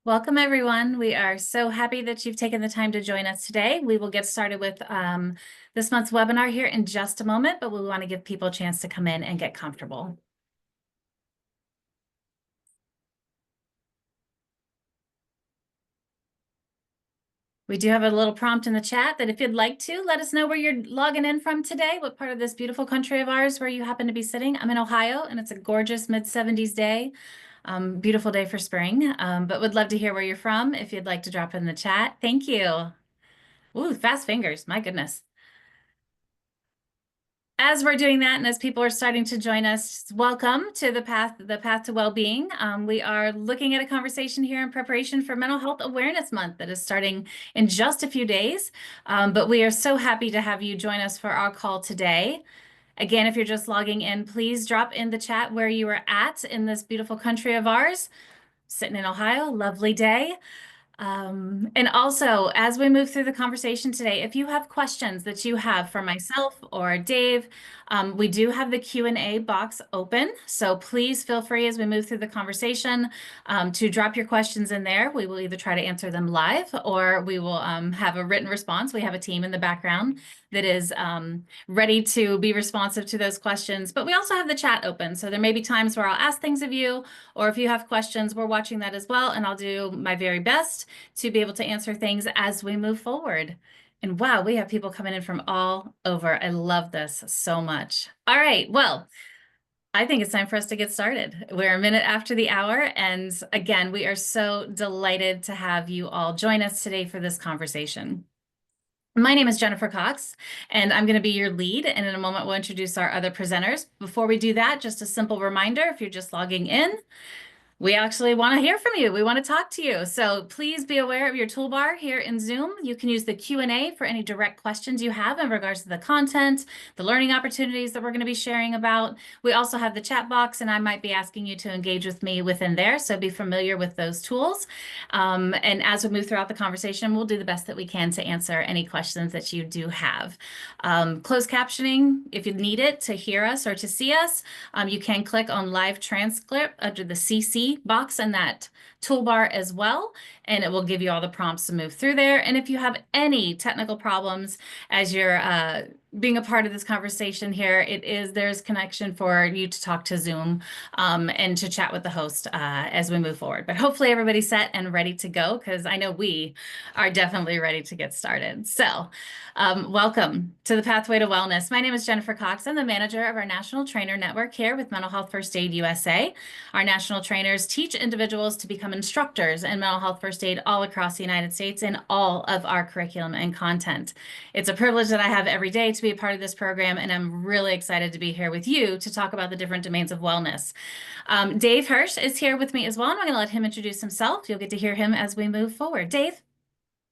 Welcome, everyone. We are so happy that you've taken the time to join us today. We will get started with this month's webinar here in just a moment, but we want to give people a chance to come in and get comfortable. We do have a little prompt in the chat that if you'd like to, let us know where you're logging in from today, what part of this beautiful country of ours where you happen to be sitting. I'm in Ohio, and it's a gorgeous mid-70s day. Beautiful day for spring, but would love to hear where you're from if you'd like to drop in the chat. Thank you. Ooh, fast fingers. My goodness. As we're doing that, and as people are starting to join us, welcome to the path to well-being. We are looking at a conversation here in preparation for Mental Health Awareness Month that is starting in just a few days. But we are so happy to have you join us for our call today. Again, if you're just logging in, please drop in the chat where you are at in this beautiful country of ours. Sitting in Ohio, lovely day. And also, as we move through the conversation today, if you have questions that you have for myself or Dave, we do have the Q&A box open. So please feel free as we move through the conversation to drop your questions in there. We will either try to answer them live or we will have a written response. We have a team in the background that is ready to be responsive to those questions. But we also have the chat open. So there may be times where I'll ask things of you, or if you have questions, we're watching that as well. And I'll do my very best to be able to answer things as we move forward. And wow, we have people coming in from all over. I love this so much. All right, well, I think it's time for us to get started. We're a minute after the hour. And again, we are so delighted to have you all join us today for this conversation. My name is Jennifer Cox, and I'm going to be your lead. And in a moment, we'll introduce our other presenters. Before we do that, just a simple reminder, if you're just logging in, we actually want to hear from you. We want to talk to you. So please be aware of your toolbar here in Zoom. You can use the Q&A for any direct questions you have in regards to the content, the learning opportunities that we're going to be sharing about. We also have the chat box, and I might be asking you to engage with me within there. So be familiar with those tools. And as we move throughout the conversation, we'll do the best that we can to answer any questions that you do have. Closed captioning, if you need it to hear us or to see us, you can click on live transcript under the CC box in that toolbar as well, and it will give you all the prompts to move through there. And if you have any technical problems as you're being a part of this conversation here, there's connection for you to talk to Zoom and to chat with the host as we move forward. But hopefully everybody's set and ready to go, because I know we are definitely ready to get started. So welcome to the Pathway to Wellness. My name is Jennifer Cox. I'm the manager of our National Trainer Network here with Mental Health First Aid USA. Our national trainers teach individuals to become instructors in mental health first aid all across the United States in all of our curriculum and content. It's a privilege that I have every day to be a part of this program, and I'm really excited to be here with you to talk about the different domains of wellness. Dave Hirsch is here with me as well, and I'm going to let him introduce himself. You'll get to hear him as we move forward. Dave?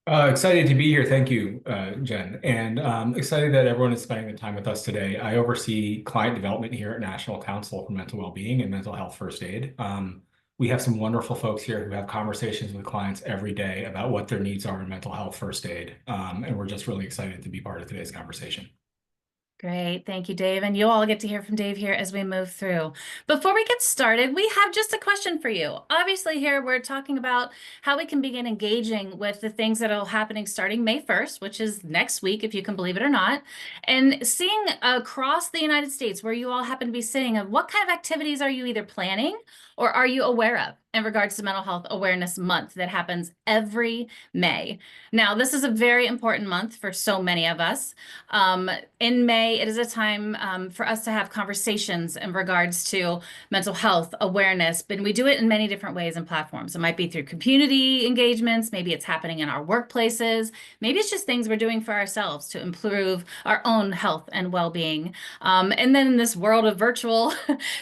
Excited to be here. Thank you, Jen. And excited that everyone is spending the time with us today. I oversee client development here at National Council for Mental Wellbeing and Mental Health First Aid. We have some wonderful folks here who have conversations with clients every day about what their needs are in mental health first aid. And we're just really excited to be part of today's conversation. Great. Thank you, Dave. And you'll all get to hear from Dave here as we move through. Before we get started, we have just a question for you. Obviously, here we're talking about how we can begin engaging with the things that are happening starting May 1st, which is next week, if you can believe it or not, and seeing across the United States where you all happen to be sitting of what kind of activities are you either planning or are you aware of in regards to Mental Health Awareness Month that happens every May. Now, this is a very important month for so many of us. In May, it is a time for us to have conversations in regards to mental health awareness, but we do it in many different ways and platforms. It might be through community engagements, maybe it's happening in our workplaces, maybe it's just things we're doing for ourselves to improve our own health and well-being. And then in this world of virtual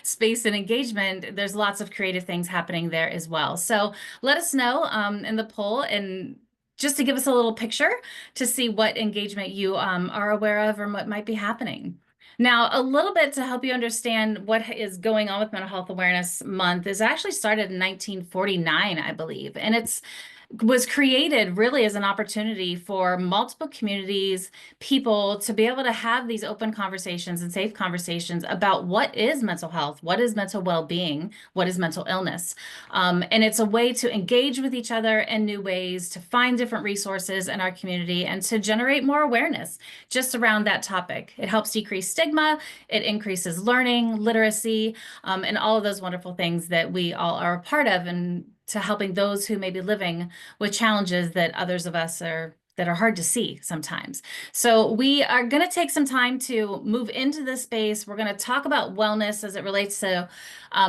space and engagement, there's lots of creative things happening there as well. So let us know in the poll, and just to give us a little picture to see what engagement you are aware of or what might be happening. Now, a little bit to help you understand what is going on with Mental Health Awareness Month is actually started in 1949, I believe. And it's was created really as an opportunity for multiple communities, people to be able to have these open conversations and safe conversations about what is mental health, what is mental well-being, what is mental illness. And it's a way to engage with each other in new ways, to find different resources in our community, and to generate more awareness just around that topic. It helps decrease stigma, it increases learning, literacy, and all of those wonderful things that we all are a part of, and to helping those who may be living with challenges that others of us are that are hard to see sometimes. So we are going to take some time to move into this space. We're going to talk about wellness as it relates to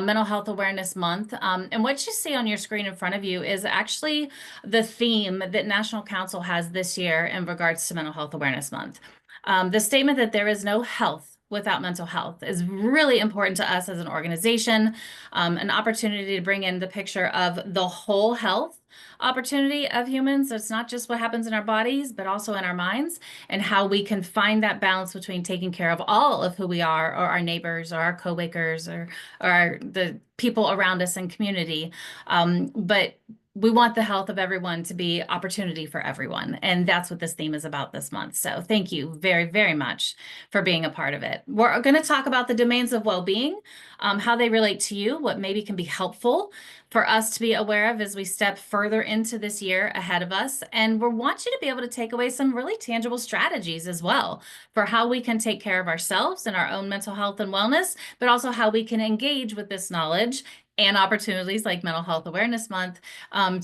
Mental Health Awareness Month. And what you see on your screen in front of you is actually the theme that National Council has this year in regards to Mental Health Awareness Month. The statement that there is no health without mental health is really important to us as an organization, an opportunity to bring in the picture of the whole health opportunity of humans. So it's not just what happens in our bodies, but also in our minds, and how we can find that balance between taking care of all of who we are, or our neighbors, or our coworkers, or the people around us in community. But we want the health of everyone to be opportunity for everyone. And that's what this theme is about this month. So thank you very, very much for being a part of it. We're going to talk about the domains of well-being, how they relate to you, what maybe can be helpful for us to be aware of as we step further into this year ahead of us. And we want you to be able to take away some really tangible strategies as well for how we can take care of ourselves and our own mental health and wellness, but also how we can engage with this knowledge and opportunities like Mental Health Awareness Month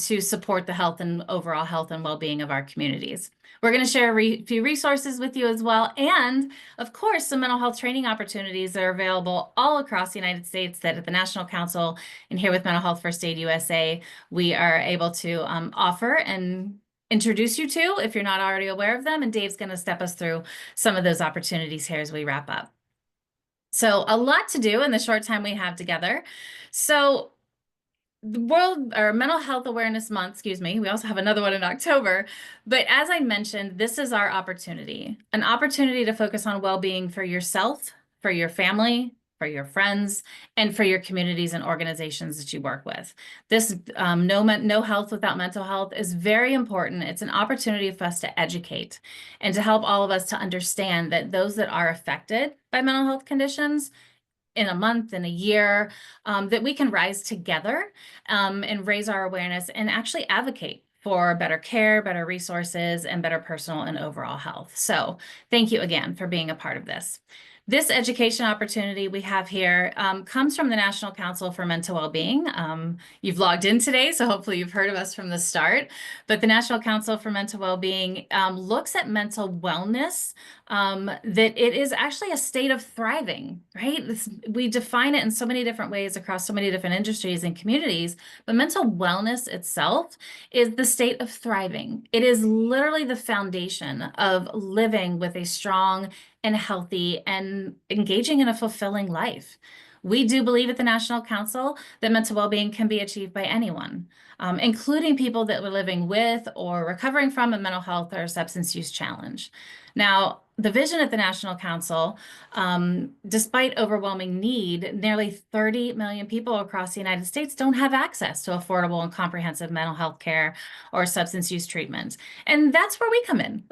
to support the health and overall health and well-being of our communities. We're going to share a few resources with you as well. And of course, some mental health training opportunities that are available all across the United States that at the National Council and here with Mental Health First Aid USA, we are able to offer and introduce you to if you're not already aware of them. And Dave's going to step us through some of those opportunities here as we wrap up. So a lot to do in the short time we have together. So the Mental Health Awareness Month, excuse me, we also have another one in October. But as I mentioned, this is our opportunity, an opportunity to focus on well-being for yourself, for your family, for your friends, and for your communities and organizations that you work with. This no health without mental health is very important. It's an opportunity for us to educate and to help all of us to understand that those that are affected by mental health conditions in a month, in a year, that we can rise together and raise our awareness and actually advocate for better care, better resources, and better personal and overall health. So thank you again for being a part of this. This education opportunity we have here comes from the National Council for Mental Wellbeing. You've logged in today, so hopefully you've heard of us from the start. But the National Council for Mental Wellbeing looks at mental wellness, that it is actually a state of thriving, right? We define it in so many different ways across so many different industries and communities, but mental wellness itself is the state of thriving. It is literally the foundation of living with a strong and healthy and engaging in a fulfilling life. We do believe at the National Council that mental well-being can be achieved by anyone, including people that were living with or recovering from a mental health or substance use challenge. Now, the vision at the National Council, despite overwhelming need, nearly 30 million people across the United States don't have access to affordable and comprehensive mental health care or substance use treatment. And that's where we come in.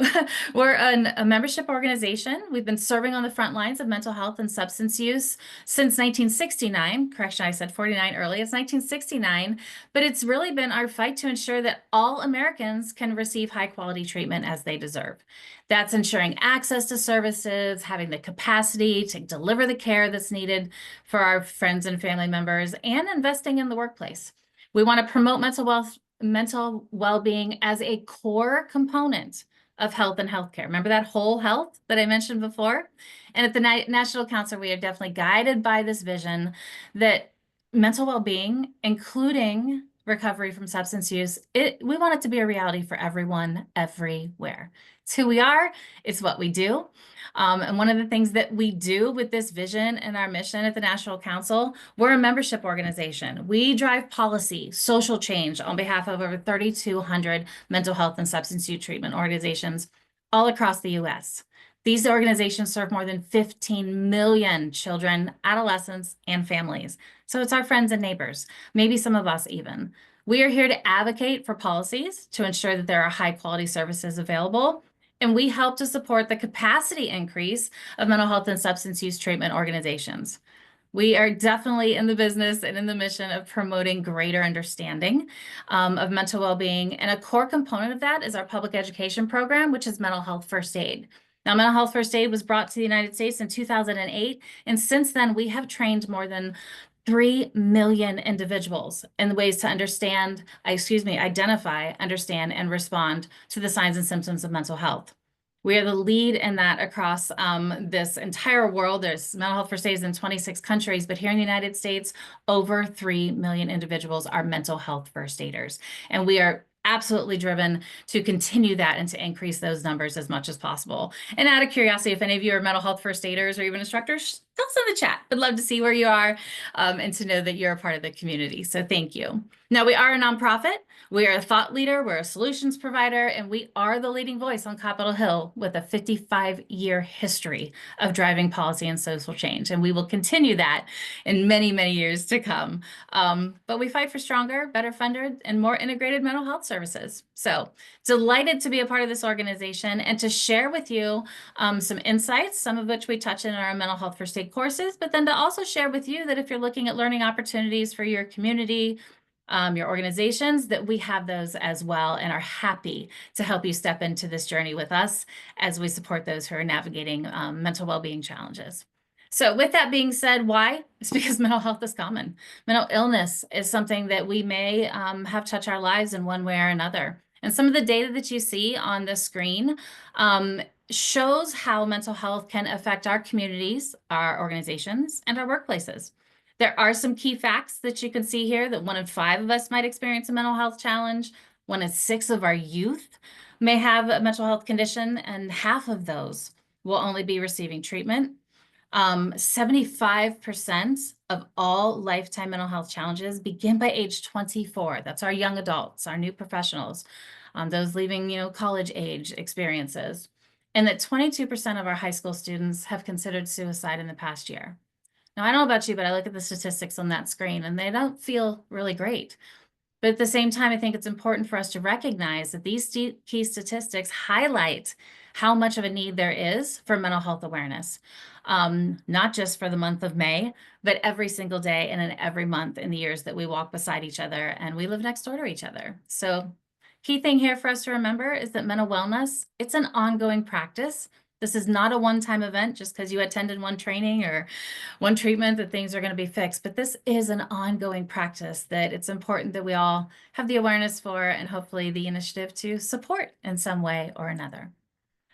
We're a membership organization. We've been serving on the front lines of mental health and substance use since 1969. Correction, I said 49 early. It's 1969, but it's really been our fight to ensure that all Americans can receive high quality treatment as they deserve. That's ensuring access to services, having the capacity to deliver the care that's needed for our friends and family members, and investing in the workplace. We want to promote mental well-being as a core component of health and healthcare. Remember that whole health that I mentioned before? And at the National Council, we are definitely guided by this vision that mental well-being, including recovery from substance use, we want it to be a reality for everyone, everywhere. It's who we are, it's what we do. And one of the things that we do with this vision and our mission at the National Council, we're a membership organization. We drive policy, social change on behalf of over 3,200 mental health and substance use treatment organizations all across the US. These organizations serve more than 15 million children, adolescents, and families. So it's our friends and neighbors, maybe some of us even. We are here to advocate for policies to ensure that there are high quality services available, and we help to support the capacity increase of mental health and substance use treatment organizations. We are definitely in the business and in the mission of promoting greater understanding of mental well-being. And a core component of that is our public education program, which is mental health first aid. Now, mental health first aid was brought to the United States in 2008. And since then, we have trained more than 3 million individuals in the ways to identify, understand, and respond to the signs and symptoms of mental health. We are the lead in that across this entire world. There's mental health first aid in 26 countries, but here in the United States, over 3 million individuals are mental health first aiders. And we are absolutely driven to continue that and to increase those numbers as much as possible. And out of curiosity, if any of you are mental health first aiders or even instructors, tell us in the chat. I'd love to see where you are and to know that you're a part of the community. So thank you. Now, we are a nonprofit. We are a thought leader, we're a solutions provider, and we are the leading voice on Capitol Hill with a 55-year history of driving policy and social change. And we will continue that in many, many years to come. But we fight for stronger, better funded, and more integrated mental health services. So delighted to be a part of this organization and to share with you some insights, some of which we touch in our mental health first aid courses, but then to also share with you that if you're looking at learning opportunities for your community, your organizations, that we have those as well and are happy to help you step into this journey with us as we support those who are navigating mental well-being challenges. So with that being said, why? It's because mental health is common. Mental illness is something that we may have touch our lives in one way or another. And some of the data that you see on the screen shows how mental health can affect our communities, our organizations, and our workplaces. There are some key facts that you can see here that 1 in 5 of us might experience a mental health challenge. 1 in 6 of our youth may have a mental health condition, and half of those will only be receiving treatment. 75% of all lifetime mental health challenges begin by age 24. That's our young adults, our new professionals, those leaving, college age experiences. And that 22% of our high school students have considered suicide in the past year. Now, I don't know about you, but I look at the statistics on that screen and they don't feel really great. But at the same time, I think it's important for us to recognize that these key statistics highlight how much of a need there is for mental health awareness, not just for the month of May, but every single day and in every month in the years that we walk beside each other and we live next door to each other. So key thing here for us to remember is that mental wellness, it's an ongoing practice. This is not a one-time event just because you attended one training or one treatment that things are going to be fixed, but this is an ongoing practice that it's important that we all have the awareness for and hopefully the initiative to support in some way or another.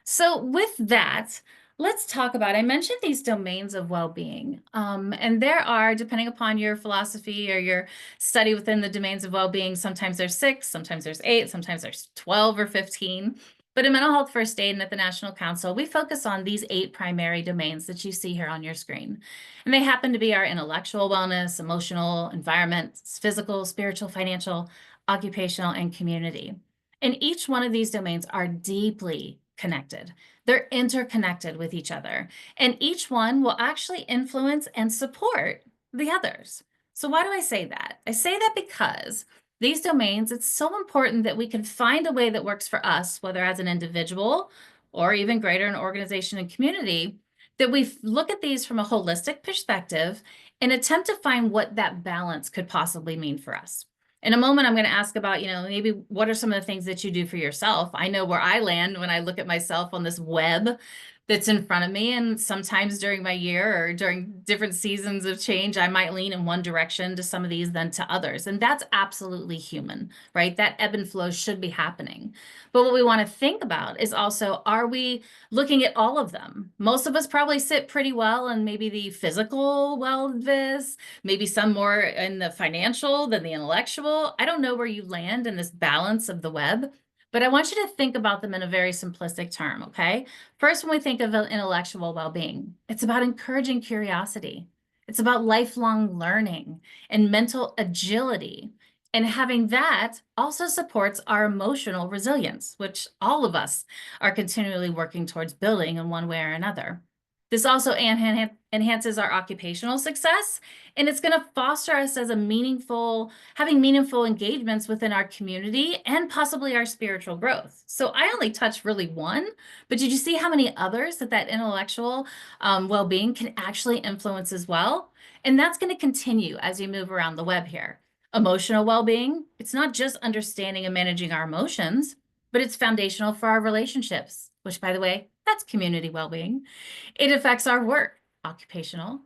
So with that, let's talk about, I mentioned these domains of well-being, and there are, depending upon your philosophy or your study within the domains of well-being, sometimes there's 6, sometimes there's 8, sometimes there's 12 or 15. But in Mental Health First Aid and at the National Council, we focus on these 8 primary domains that you see here on your screen. And they happen to be our intellectual wellness, emotional, environment, physical, spiritual, financial, occupational, and community. And each one of these domains are deeply connected. They're interconnected with each other. And each one will actually influence and support the others. So why do I say that? I say that because these domains, it's so important that we can find a way that works for us, whether as an individual or even greater an organization and community, that we look at these from a holistic perspective and attempt to find what that balance could possibly mean for us. In a moment, I'm going to ask about, maybe what are some of the things that you do for yourself? I know where I land when I look at myself on this web that's in front of me. And sometimes during my year or during different seasons of change, I might lean in one direction to some of these than to others. And that's absolutely human, right? That ebb and flow should be happening. But what we want to think about is also, are we looking at all of them? Most of us probably sit pretty well in maybe the physical wellness, maybe some more in the financial than the intellectual. I don't know where you land in this balance of the web, but I want you to think about them in a very simplistic term, okay? First, when we think of intellectual well-being, it's about encouraging curiosity. It's about lifelong learning and mental agility. And having that also supports our emotional resilience, which all of us are continually working towards building in one way or another. This also enhances our occupational success, and it's going to foster us as having meaningful engagements within our community and possibly our spiritual growth. So I only touched really one, but did you see how many others that intellectual well-being can actually influence as well? And that's going to continue as you move around the web here. Emotional well-being, it's not just understanding and managing our emotions, but it's foundational for our relationships, which, by the way, that's community well-being. It affects our work, occupational,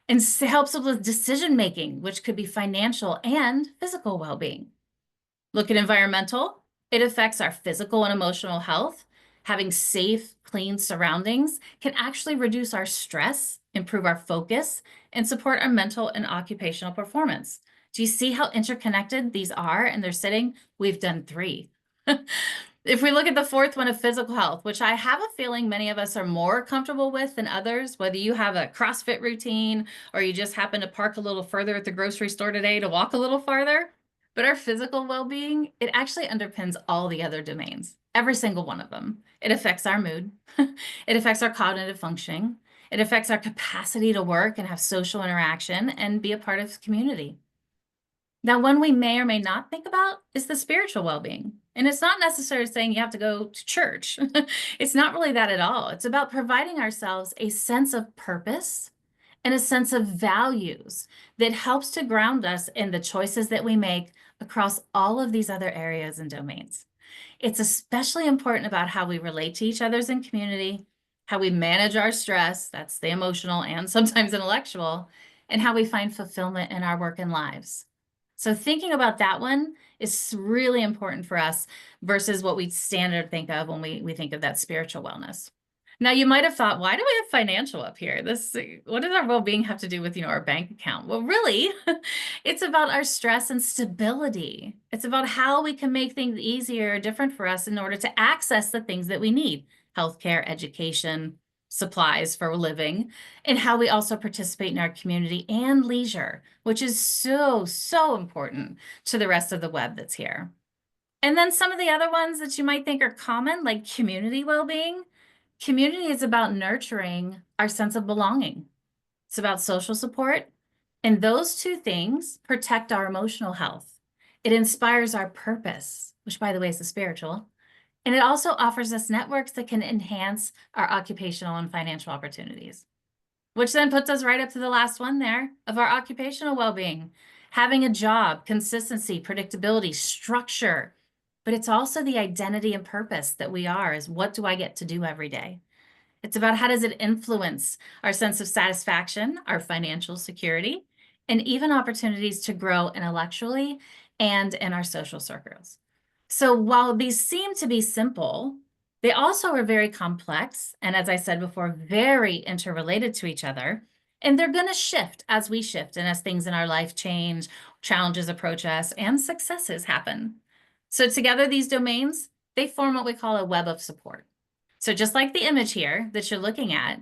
and helps us with decision making, which could be financial and physical well-being. Look at environmental. It affects our physical and emotional health. Having safe, clean surroundings can actually reduce our stress, improve our focus, and support our mental and occupational performance. Do you see how interconnected these are? And they're sitting, we've done three. If we look at the fourth one of physical health, which I have a feeling many of us are more comfortable with than others, whether you have a CrossFit routine or you just happen to park a little further at the grocery store today to walk a little farther. But our physical well-being, it actually underpins all the other domains, every single one of them. It affects our mood. It affects our cognitive functioning. It affects our capacity to work and have social interaction and be a part of community. Now, one we may or may not think about is the spiritual well-being. And it's not necessarily saying you have to go to church. It's not really that at all. It's about providing ourselves a sense of purpose and a sense of values that helps to ground us in the choices that we make across all of these other areas and domains. It's especially important about how we relate to each other's in community, how we manage our stress, that's the emotional and sometimes intellectual, and how we find fulfillment in our work and lives. So thinking about that one is really important for us versus what we standard think of when we think of that spiritual wellness. Now, you might have thought, why do we have financial up here? What does our well-being have to do with, our bank account? Well, really, it's about our stress and stability. It's about how we can make things easier or different for us in order to access the things that we need: healthcare, education, supplies for living, and how we also participate in our community and leisure, which is so, so important to the rest of the web that's here. And then some of the other ones that you might think are common, like community well-being. Community is about nurturing our sense of belonging. It's about social support. And those two things protect our emotional health. It inspires our purpose, which, by the way, is the spiritual. And it also offers us networks that can enhance our occupational and financial opportunities, which then puts us right up to the last one there of our occupational well-being. Having a job, consistency, predictability, structure, but it's also the identity and purpose that we are, is what do I get to do every day? It's about how does it influence our sense of satisfaction, our financial security, and even opportunities to grow intellectually and in our social circles. So while these seem to be simple, they also are very complex, and as I said before, very interrelated to each other. And they're going to shift as we shift and as things in our life change, challenges approach us, and successes happen. So together, these domains, they form what we call a web of support. So just like the image here that you're looking at,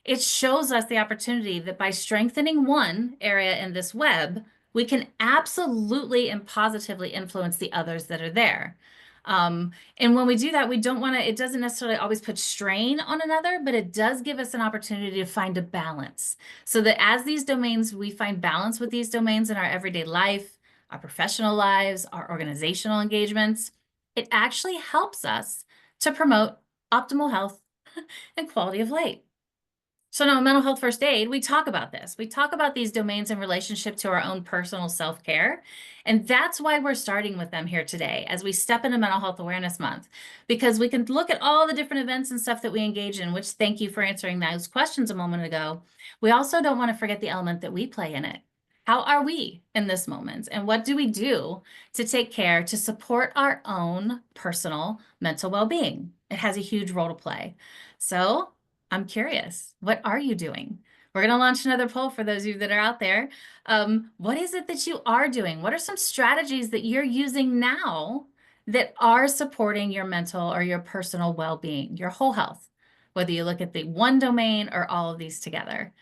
it shows us the opportunity that by strengthening one area in this web, we can absolutely and positively influence the others that are there. And when we do that, we don't want to, it doesn't necessarily always put strain on another, but it does give us an opportunity to find a balance. So that as these domains, we find balance with these domains in our everyday life, our professional lives, our organizational engagements, it actually helps us to promote optimal health and quality of life. So now in mental health first aid, we talk about this. We talk about these domains in relationship to our own personal self-care. And that's why we're starting with them here today as we step into Mental Health Awareness Month, because we can look at all the different events and stuff that we engage in, which thank you for answering those questions a moment ago. We also don't want to forget the element that we play in it. How are we in this moment? And what do we do to take care to support our own personal mental well-being? It has a huge role to play. So I'm curious, what are you doing? We're going to launch another poll for those of you that are out there. What is it that you are doing? What are some strategies that you're using now that are supporting your mental or your personal well-being, your whole health, whether you look at the one domain or all of these together?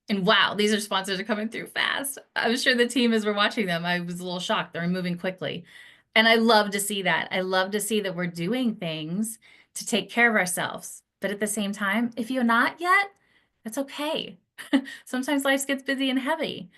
And wow, these responses are coming through fast. I'm sure the team, as we're watching them, I was a little shocked. They're moving quickly. And I love to see that. I love to see that we're doing things to take care of ourselves. But at the same time, if you're not yet, That's okay. Sometimes life gets busy and heavy.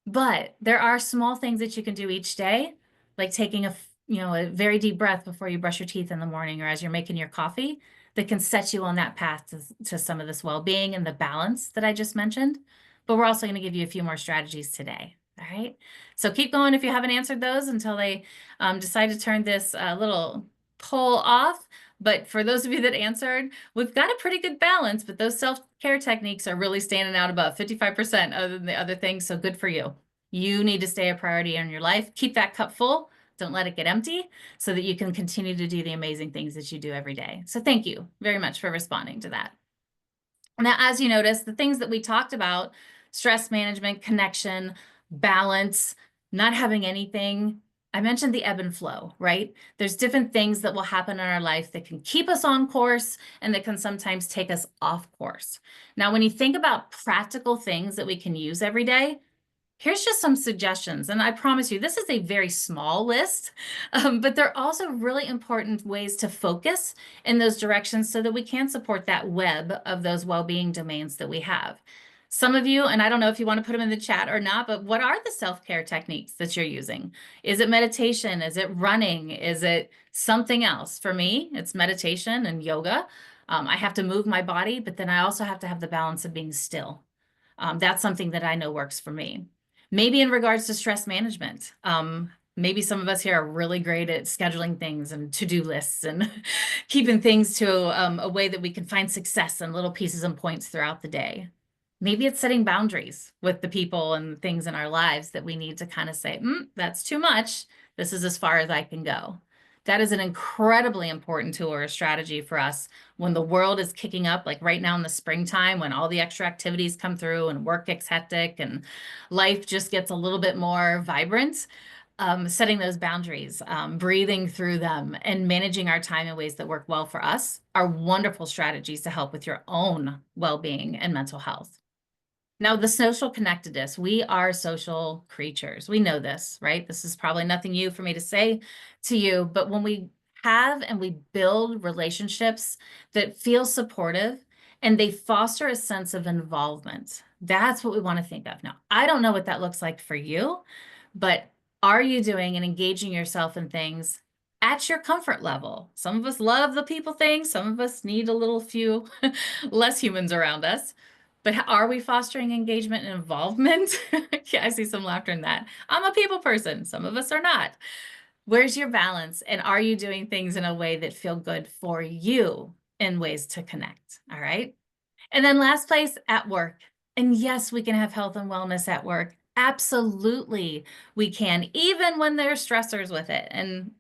But there are small things that you can do each day, like taking a very deep breath before you brush your teeth in the morning or as you're making your coffee, that can set you on that path to some of this well-being and the balance that I just mentioned. But we're also going to give you a few more strategies today. All right. So keep going if you haven't answered those until they decide to turn this little poll off. But for those of you that answered, we've got a pretty good balance, but those self-care techniques are really standing out about 55% other than the other things. So good for you. You need to stay a priority in your life. Keep that cup full. Don't let it get empty so that you can continue to do the amazing things that you do every day. So thank you very much for responding to that. Now, as you notice, the things that we talked about, stress management, connection, balance, not having anything, I mentioned the ebb and flow, right? There's different things that will happen in our life that can keep us on course and that can sometimes take us off course. Now, when you think about practical things that we can use every day, here's just some suggestions, and I promise you, this is a very small list, but they're also really important ways to focus in those directions so that we can support that web of those well-being domains that we have. Some of you, and I don't know if you want to put them in the chat or not, but what are the self-care techniques that you're using? Is it meditation? Is it running? Is it something else? For me, it's meditation and yoga. I have to move my body, but then I also have to have the balance of being still. That's something that I know works for me. Maybe in regards to stress management, maybe some of us here are really great at scheduling things and to-do lists and keeping things to a way that we can find success and little pieces and points throughout the day. Maybe it's setting boundaries with the people and things in our lives that we need to kind of say, that's too much. This is as far as I can go. That is an incredibly important tool or a strategy for us when the world is kicking up, like right now in the springtime, when all the extra activities come through and work gets hectic and life just gets a little bit more vibrant. Setting those boundaries, breathing through them, and managing our time in ways that work well for us are wonderful strategies to help with your own well-being and mental health. Now, the social connectedness, we are social creatures. We know this, right? This is probably nothing new for me to say to you, but when we have and we build relationships that feel supportive and they foster a sense of involvement, that's what we want to think of. Now, I don't know what that looks like for you, but are you doing and engaging yourself in things at your comfort level? Some of us love the people thing. Some of us need a little few less humans around us. But are we fostering engagement and involvement? Yeah, I see some laughter in that. I'm a people person. Some of us are not. Where's your balance? And are you doing things in a way that feel good for you in ways to connect? All right. And then last place, at work. And yes, we can have health and wellness at work. Absolutely, we can, even when there's stressors with it. And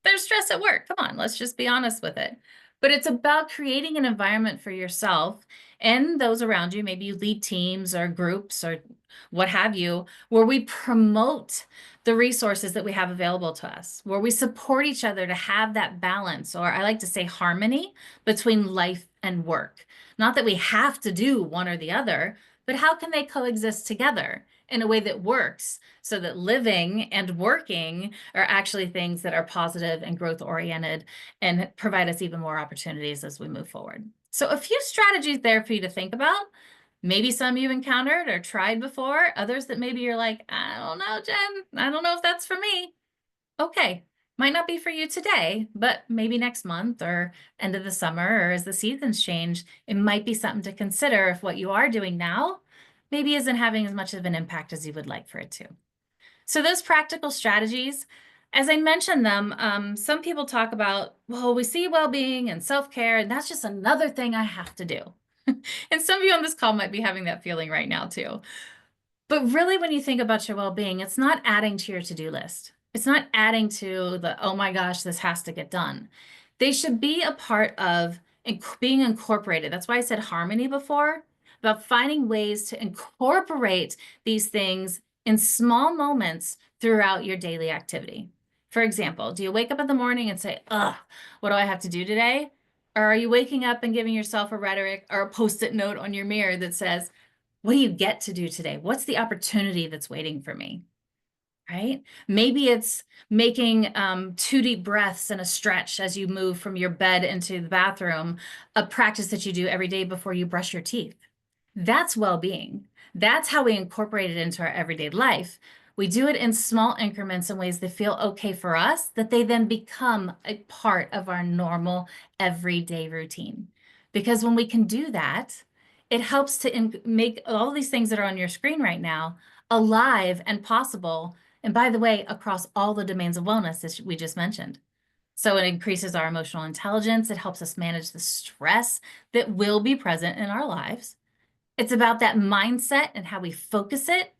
there's stress at work. Come on, let's just be honest with it. But it's about creating an environment for yourself and those around you. Maybe you lead teams or groups or what have you, where we promote the resources that we have available to us, where we support each other to have that balance, or I like to say harmony between life and work. Not that we have to do one or the other, but how can they coexist together in a way that works so that living and working are actually things that are positive and growth oriented and provide us even more opportunities as we move forward. So a few strategies there for you to think about. Maybe some you've encountered or tried before, others that maybe you're like, I don't know, Jen, I don't know if that's for me. Okay, might not be for you today, but maybe next month or end of the summer or as the seasons change, it might be something to consider if what you are doing now maybe isn't having as much of an impact as you would like for it to. So those practical strategies, as I mentioned them, some people talk about, well, we see well-being and self-care, and that's just another thing I have to do. And some of you on this call might be having that feeling right now too. But really, when you think about your well-being, it's not adding to your to-do list. It's not adding to the, oh my gosh, this has to get done. They should be a part of being incorporated. That's why I said harmony before, about finding ways to incorporate these things in small moments throughout your daily activity. For example, do you wake up in the morning and say, ugh, what do I have to do today? Or are you waking up and giving yourself a rhetoric or a post-it note on your mirror that says, what do you get to do today? What's the opportunity that's waiting for me? Right? Maybe it's making 2 deep breaths and a stretch as you move from your bed into the bathroom, a practice that you do every day before you brush your teeth. That's well-being. That's how we incorporate it into our everyday life. We do it in small increments in ways that feel okay for us, that they then become a part of our normal everyday routine. Because when we can do that, it helps to make all these things that are on your screen right now alive and possible. And by the way, across all the domains of wellness that we just mentioned. So it increases our emotional intelligence. It helps us manage the stress that will be present in our lives. It's about that mindset and how we focus it.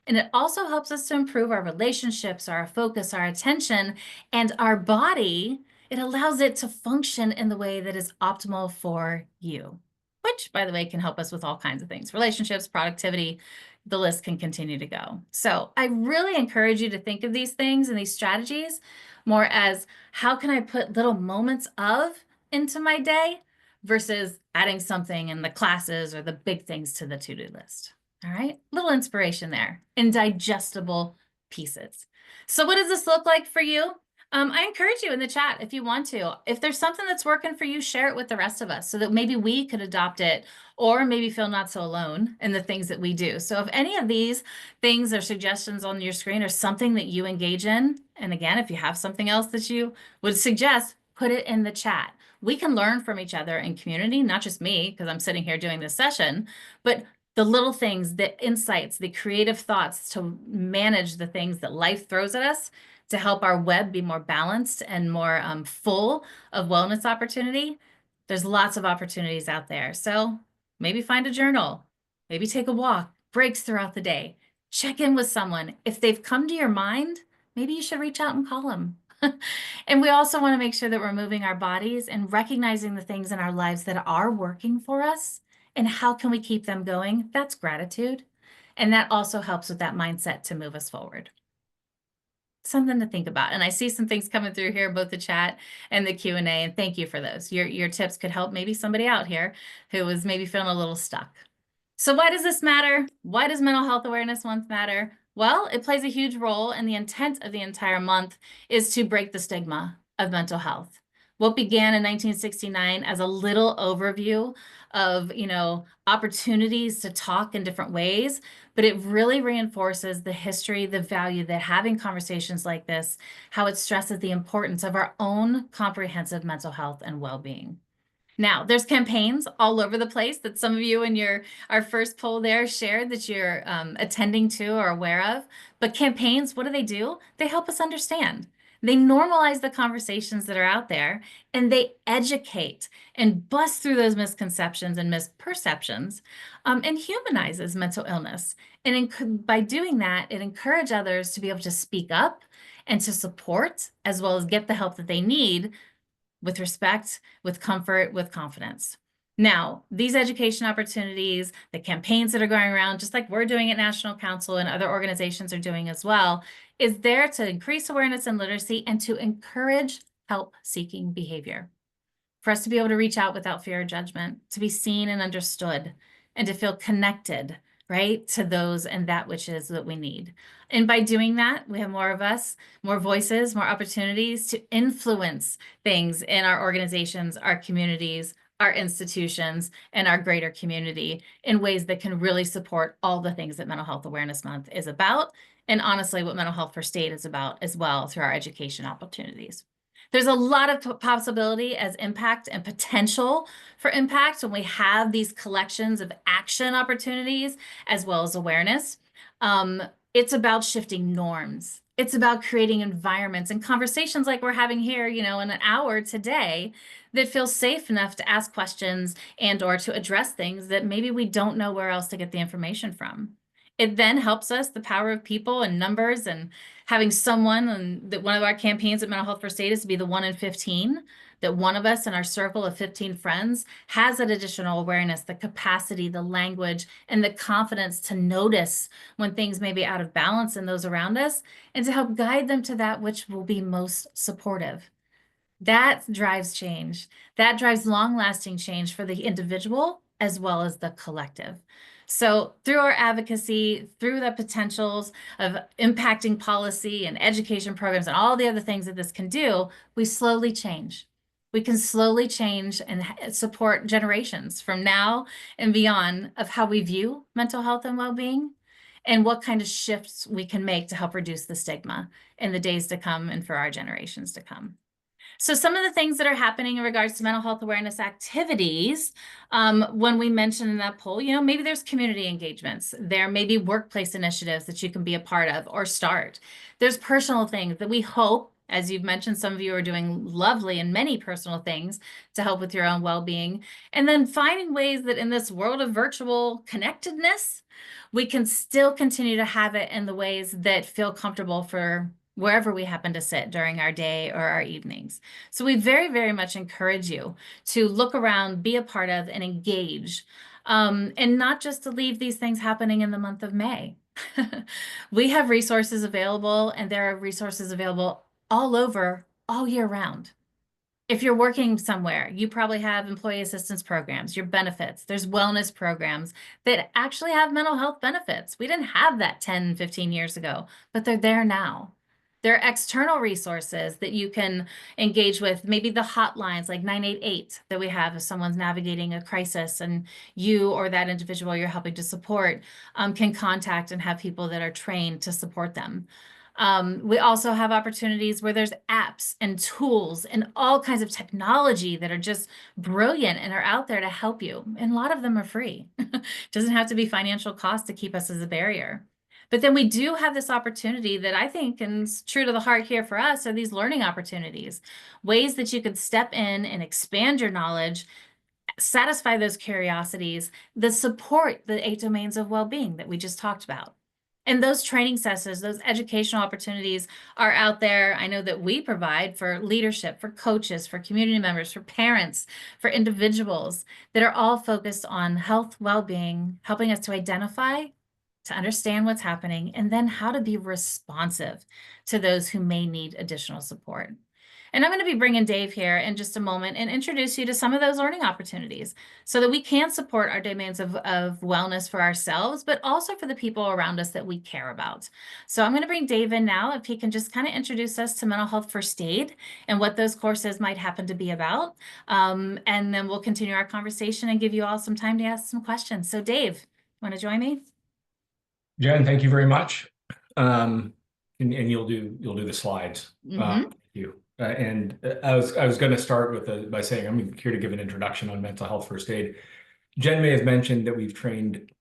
And it also helps us to improve our relationships, our focus, our attention, and our body. It allows it to function in the way that is optimal for you, which, by the way, can help us with all kinds of things, relationships, productivity. The list can continue to go. So I really encourage you to think of these things and these strategies more as how can I put little moments of into my day versus adding something in the classes or the big things to the to-do list. All right, little inspiration there in digestible pieces. So what does this look like for you? I encourage you in the chat if you want to. If there's something that's working for you, share it with the rest of us so that maybe we could adopt it or maybe feel not so alone in the things that we do. So if any of these things or suggestions on your screen are something that you engage in, and again, if you have something else that you would suggest, put it in the chat. We can learn from each other in community, not just me, because I'm sitting here doing this session, but the little things, the insights, the creative thoughts to manage the things that life throws at us to help our web be more balanced and more full of wellness opportunity. There's lots of opportunities out there. So maybe find a journal, maybe take a walk, breaks throughout the day, check in with someone. If they've come to your mind, maybe you should reach out and call them. And we also want to make sure that we're moving our bodies and recognizing the things in our lives that are working for us and how can we keep them going? That's gratitude. And that also helps with that mindset to move us forward. Something to think about. And I see some things coming through here, both the chat and the Q&A, and thank you for those. Your tips could help maybe somebody out here who was maybe feeling a little stuck. So why does this matter? Why does Mental Health Awareness Month matter? Well, it plays a huge role, and the intent of the entire month is to break the stigma of mental health. What began in 1969 as a little overview of, opportunities to talk in different ways, but it really reinforces the history, the value that having conversations like this, how it stresses the importance of our own comprehensive mental health and well-being. Now, there's campaigns all over the place that some of you in our first poll there shared that you're attending to or aware of. But campaigns, what do? They help us understand. They normalize the conversations that are out there, and they educate and bust through those misconceptions and misperceptions, and humanizes mental illness. And by doing that, it encourages others to be able to speak up and to support, as well as get the help that they need with respect, with comfort, with confidence. Now, these education opportunities, the campaigns that are going around, just like we're doing at National Council and other organizations are doing as well, is there to increase awareness and literacy and to encourage help-seeking behavior. For us to be able to reach out without fear or judgment, to be seen and understood, and to feel connected, right, to those and that which is that we need. And by doing that, we have more of us, more voices, more opportunities to influence things in our organizations, our communities, our institutions, and our greater community in ways that can really support all the things that Mental Health Awareness Month is about, and honestly, what Mental Health First Aid is about as well through our education opportunities. There's a lot of possibility as impact and potential for impact when we have these collections of action opportunities as well as awareness. It's about shifting norms. It's about creating environments and conversations like we're having here, in an hour today that feel safe enough to ask questions and or to address things that maybe we don't know where else to get the information from. It then helps us, the power of people and numbers and having someone, and that one of our campaigns at Mental Health First Aid is to be the 1 in 15, that one of us in our circle of 15 friends has that additional awareness, the capacity, the language, and the confidence to notice when things may be out of balance in those around us, and to help guide them to that which will be most supportive. That drives change. That drives long-lasting change for the individual as well as the collective. So through our advocacy, through the potentials of impacting policy and education programs and all the other things that this can do, we slowly change. we can slowly change and support generations from now and beyond of how we view mental health and well-being and what kind of shifts we can make to help reduce the stigma in the days to come and for our generations to come. So some of the things that are happening in regards to mental health awareness activities, when we mentioned in that poll, maybe there's community engagements. There may be workplace initiatives that you can be a part of or start. There's personal things that we hope, as you've mentioned, some of you are doing lovely and many personal things to help with your own well-being. And then finding ways that in this world of virtual connectedness, we can still continue to have it in the ways that feel comfortable for wherever we happen to sit during our day or our evenings. So we very, very much encourage you to look around, be a part of, and engage, and not just to leave these things happening in the month of May. We have resources available, and there are resources available all over, all year round. If you're working somewhere, you probably have employee assistance programs, your benefits. There's wellness programs that actually have mental health benefits. We didn't have that 10, 15 years ago, but they're there now. There are external resources that you can engage with, maybe the hotlines like 988 that we have if someone's navigating a crisis and you or that individual you're helping to support can contact and have people that are trained to support them. We also have opportunities where there's apps and tools and all kinds of technology that are just brilliant and are out there to help you. And a lot of them are free. It doesn't have to be financial cost to keep us as a barrier. But then we do have this opportunity that I think is true to the heart here for us are these learning opportunities, ways that you could step in and expand your knowledge, satisfy those curiosities, that support the 8 domains of well-being that we just talked about. And those training sessions, those educational opportunities are out there. I know that we provide for leadership, for coaches, for community members, for parents, for individuals that are all focused on health, well-being, helping us to identify, to understand what's happening, and then how to be responsive to those who may need additional support. And I'm going to be bringing Dave here in just a moment and introduce you to some of those learning opportunities so that we can support our domains of wellness for ourselves, but also for the people around us that we care about. So I'm going to bring Dave in now, if he can just kind of introduce us to mental health first aid and what those courses might happen to be about. And then we'll continue our conversation and give you all some time to ask some questions. So Dave, want to join me? Jen, thank you very much. And you'll do the slides. Thank you. And I was going to start by saying I'm here to give an introduction on mental health first aid. Jen may have mentioned that we've trained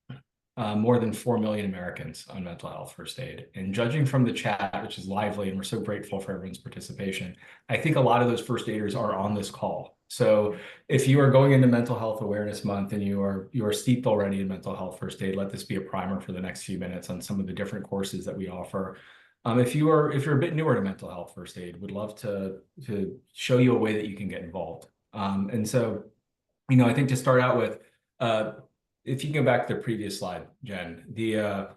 more than 4 million Americans on mental health first aid. And judging from the chat, which is lively, and we're so grateful for everyone's participation, I think a lot of those first aiders are on this call. So if you are going into Mental Health Awareness Month and you are steeped already in mental health first aid, let this be a primer for the next few minutes on some of the different courses that we offer. If you're a bit newer to mental health first aid, would love to show you a way that you can get involved. And so, I think to start out with, if you go back to the previous slide, Jen, the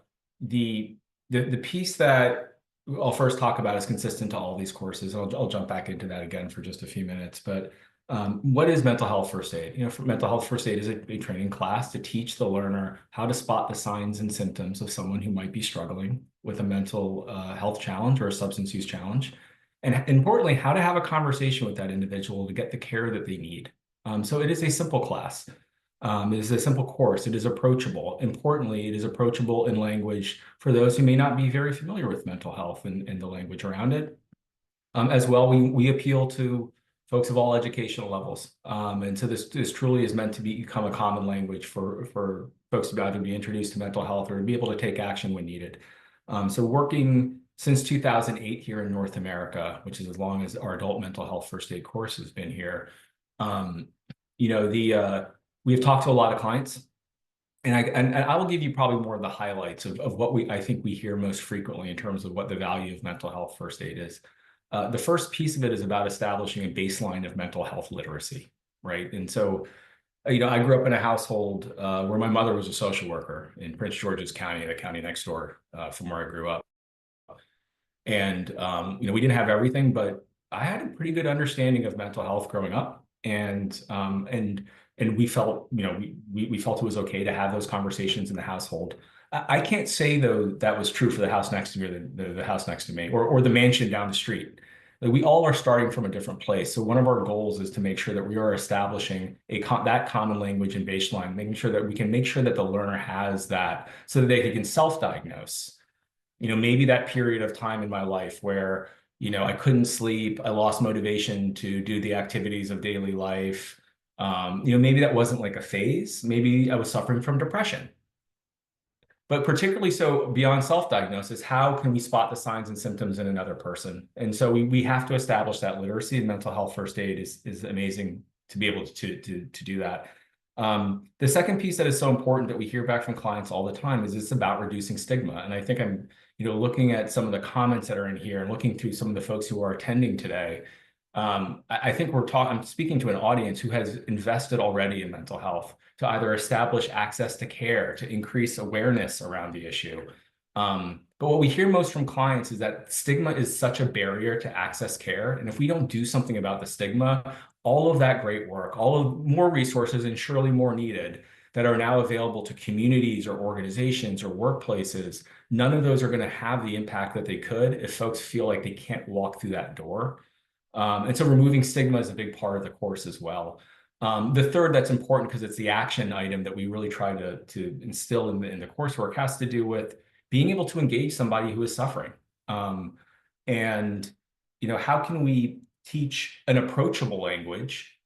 piece that I'll first talk about is consistent to all these courses. I'll jump back into that again for just a few minutes. But what is mental health first aid? Mental health first aid is a training class to teach the learner how to spot the signs and symptoms of someone who might be struggling with a mental health challenge or a substance use challenge. And importantly, how to have a conversation with that individual to get the care that they need. So it is a simple class. It is a simple course. It is approachable. Importantly, it is approachable in language for those who may not be very familiar with mental health and the language around it. As well, we appeal to folks of all educational levels. And so this truly is meant to become a common language for folks to either be introduced to mental health or to be able to take action when needed. So working since 2008 here in North America, which is as long as our adult mental health first aid course has been here, we have talked to a lot of clients, and I will give you probably more of the highlights of what I think we hear most frequently in terms of what the value of mental health first aid is. The first piece of it is about establishing a baseline of mental health literacy, right? And so, I grew up in a household where my mother was a social worker in Prince George's County, the county next door from where I grew up. And, we didn't have everything, but I had a pretty good understanding of mental health growing up. And we felt, we felt it was okay to have those conversations in the household. I can't say though that was true for the house next to me or the house next to me or the mansion down the street. Like, we all are starting from a different place. So one of our goals is to make sure that we are establishing that common language and baseline, making sure that we can make sure that the learner has that so that they can self-diagnose. Maybe that period of time in my life where, I couldn't sleep, I lost motivation to do the activities of daily life. Maybe that wasn't like a phase. Maybe I was suffering from depression. But particularly so beyond self-diagnosis, how can we spot the signs and symptoms in another person? And so we have to establish that literacy, and mental health first aid is amazing to be able to do that. The second piece that is so important that we hear back from clients all the time is it's about reducing stigma. And I think I'm, looking at some of the comments that are in here and looking through some of the folks who are attending today. I think I'm speaking to an audience who has invested already in mental health to either establish access to care, to increase awareness around the issue. But what we hear most from clients is that stigma is such a barrier to access care. And if we don't do something about the stigma, all of that great work, all of more resources and surely more needed that are now available to communities or organizations or workplaces, none of those are going to have the impact that they could if folks feel like they can't walk through that door. And so removing stigma is a big part of the course as well. The third that's important because it's the action item that we really try to instill in the coursework has to do with being able to engage somebody who is suffering. And, how can we teach an approachable language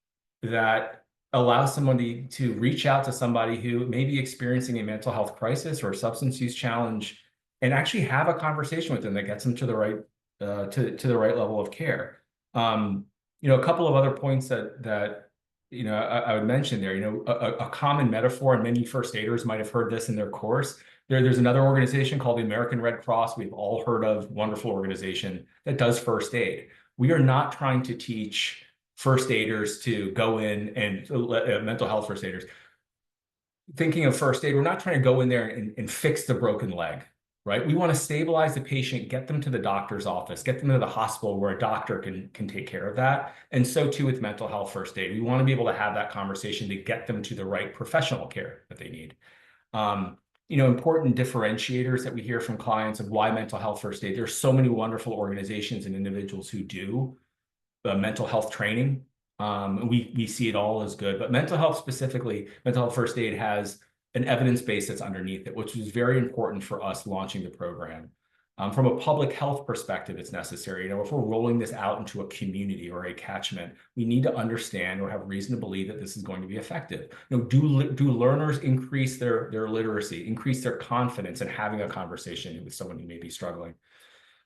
that allows somebody to reach out to somebody who may be experiencing a mental health crisis or a substance use challenge and actually have a conversation with them that gets them to the right to the right level of care. A couple of other points that I would mention there, a common metaphor, and many first aiders might have heard this in their course. There's another organization called the American Red Cross. We've all heard of, wonderful organization that does first aid. We are not trying to teach first aiders to go in and mental health first aiders. Thinking of first aid, we're not trying to go in there and fix the broken leg, right? We want to stabilize the patient, get them to the doctor's office, get them to the hospital where a doctor can take care of that. And so too with mental health first aid. We want to be able to have that conversation to get them to the right professional care that they need. Important differentiators that we hear from clients of why mental health first aid. There's so many wonderful organizations and individuals who do mental health training. We see it all as good, but mental health specifically, mental health first aid has an evidence base that's underneath it, which was very important for us launching the program. From a public health perspective, it's necessary. If we're rolling this out into a community or a catchment, we need to understand or have reason to believe that this is going to be effective. Do learners increase their literacy, increase their confidence in having a conversation with someone who may be struggling?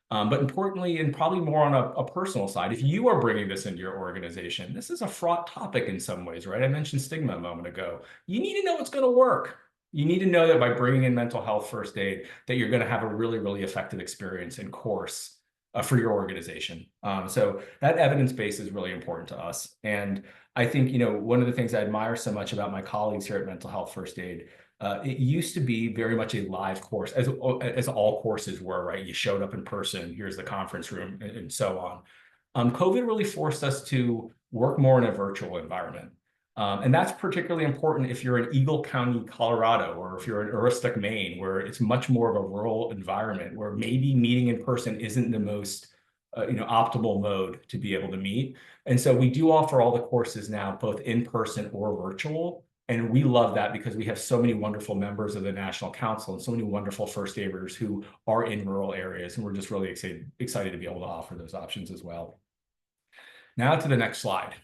But importantly, and probably more on a personal side, if you are bringing this into your organization, this is a fraught topic in some ways, right? I mentioned stigma a moment ago. You need to know it's going to work. You need to know that by bringing in mental health first aid, that you're going to have a really, really effective experience and course for your organization. So that evidence base is really important to us. And I think, one of the things I admire so much about my colleagues here at Mental Health First Aid, it used to be very much a live course, as all courses were, right? You showed up in person, here's the conference room, and so on. COVID really forced us to work more in a virtual environment. And that's particularly important if you're in Eagle County, Colorado, or if you're in Aroostook, Maine, where it's much more of a rural environment, where maybe meeting in person isn't the most optimal mode to be able to meet. And so we do offer all the courses now, both in person or virtual. And we love that because we have so many wonderful members of the National Council and so many wonderful first aiders who are in rural areas. And we're just really excited to be able to offer those options as well. Now to the next slide.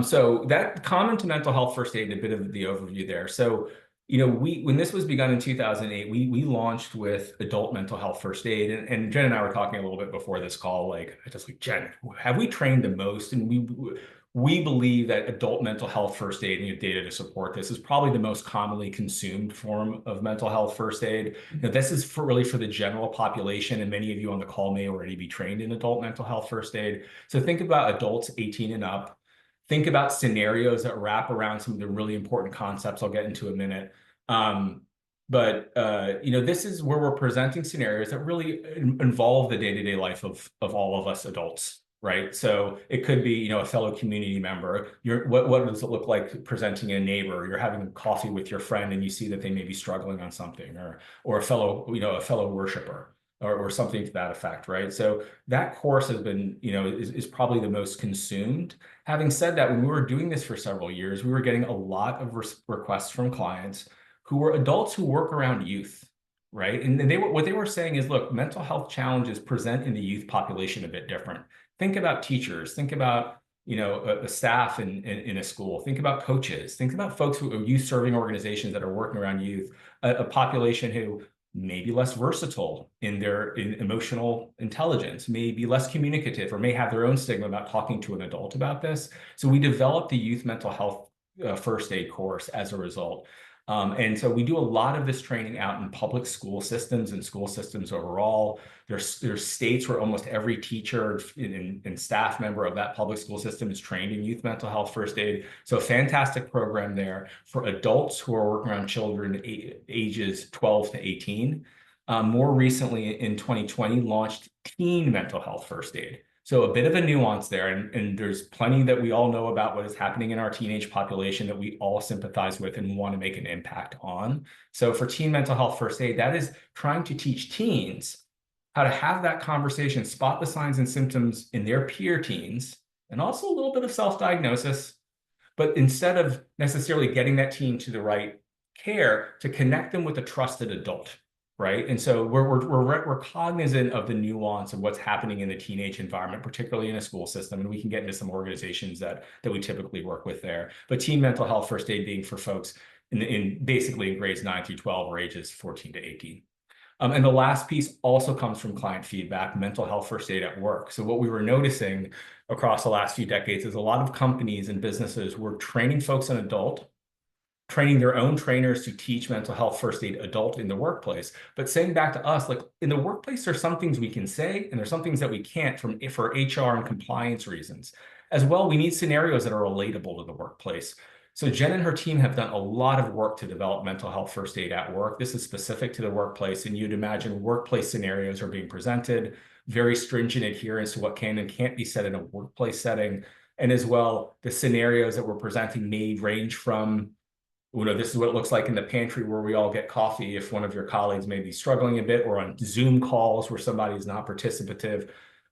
So that common to mental health first aid, a bit of the overview there. So, when this was begun in 2008, we launched with adult mental health first aid. And Jen and I were talking a little bit before this call, Jen, have we trained the most? And we believe that adult mental health first aid, and you have data to support this, is probably the most commonly consumed form of mental health first aid. This is really for the general population, and many of you on the call may already be trained in adult mental health first aid. So think about adults 18 and up. Think about scenarios that wrap around some of the really important concepts I'll get into in a minute. This is where we're presenting scenarios that really involve the day-to-day life of all of us adults, right? So it could be, a fellow community member. What does it look like presenting a neighbor? You're having coffee with your friend and you see that they may be struggling on something, or a fellow worshiper. or something to that effect, right? So that course has been, is probably the most consumed. Having said that, when we were doing this for several years, we were getting a lot of requests from clients who were adults who work around youth, right? And what they were saying is, look, mental health challenges present in the youth population a bit different. Think about teachers, think about a staff in a school. Think about coaches. Think about folks who are youth serving organizations that are working around youth, a population who may be less versatile in their emotional intelligence, may be less communicative, or may have their own stigma about talking to an adult about this. So we developed the youth mental health first aid course as a result. And so we do a lot of this training out in public school systems and school systems overall. There's states where almost every teacher and staff member of that public school system is trained in youth mental health first aid. So a fantastic program there for adults who are working around children ages 12 to 18. More recently in 2020, launched teen mental health first aid. So a bit of a nuance there, and there's plenty that we all know about what is happening in our teenage population that we all sympathize with and want to make an impact on. So for teen mental health first aid, that is trying to teach teens how to have that conversation, spot the signs and symptoms in their peer teens, and also a little bit of self-diagnosis, but instead of necessarily getting that teen to the right care, to connect them with a trusted adult. Right. And so we're cognizant of the nuance of what's happening in the teenage environment, particularly in a school system. And we can get into some organizations that we typically work with there. But teen mental health first aid being for folks in basically in grades 9 through 12 or ages 14 to 18. And the last piece also comes from client feedback, mental health first aid at work. So what we were noticing across the last few decades is a lot of companies and businesses were training folks in adult, training their own trainers to teach mental health first aid adult in the workplace, but saying back to us, like, in the workplace, there's some things we can say and there's some things that we can't for HR and compliance reasons. As well, we need scenarios that are relatable to the workplace. So Jen and her team have done a lot of work to develop mental health first aid at work. This is specific to the workplace, and you'd imagine workplace scenarios are being presented, very stringent adherence to what can and can't be said in a workplace setting. And as well, the scenarios that we're presenting may range from, this is what it looks like in the pantry where we all get coffee if one of your colleagues may be struggling a bit, or on Zoom calls where somebody is not participative,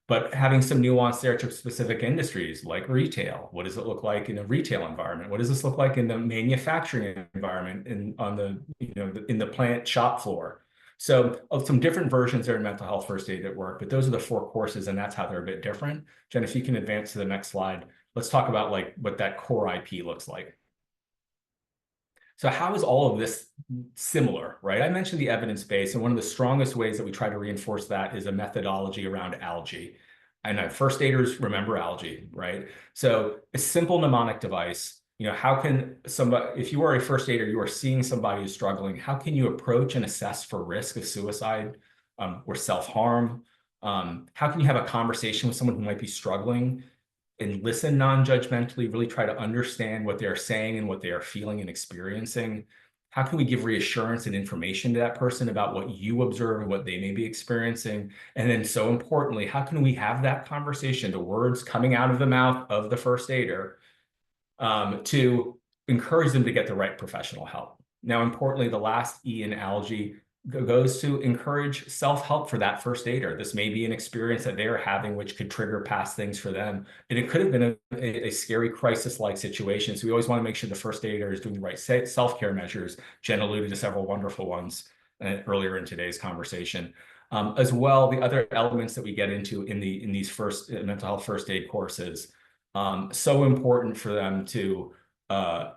but having some nuance there to specific industries like retail. What does it look like in a retail environment? What does this look like in the manufacturing environment in the plant shop floor? So some different versions there in mental health first aid at work, but those are the 4 courses, and that's how they're a bit different. Jen, if you can advance to the next slide, let's talk about what that core IP looks like. So how is all of this similar, right? I mentioned the evidence base, and one of the strongest ways that we try to reinforce that is a methodology around algae. And first aiders remember algae, right? So a simple mnemonic device, how can somebody, if you are a first aider, you are seeing somebody who's struggling, how can you approach and assess for risk of suicide or self-harm? How can you have a conversation with someone who might be struggling and listen non-judgmentally, really try to understand what they're saying and what they are feeling and experiencing? How can we give reassurance and information to that person about what you observe and what they may be experiencing? And then, so importantly, how can we have that conversation, the words coming out of the mouth of the first aider, to encourage them to get the right professional help? Now, importantly, the last E in algae goes to encourage self-help for that first aider. This may be an experience that they're having, which could trigger past things for them. And it could have been a scary crisis-like situation. So we always want to make sure the first aider is doing the right self-care measures. Jen alluded to several wonderful ones earlier in today's conversation. As well, the other elements that we get into in these first mental health first aid courses, so important for them to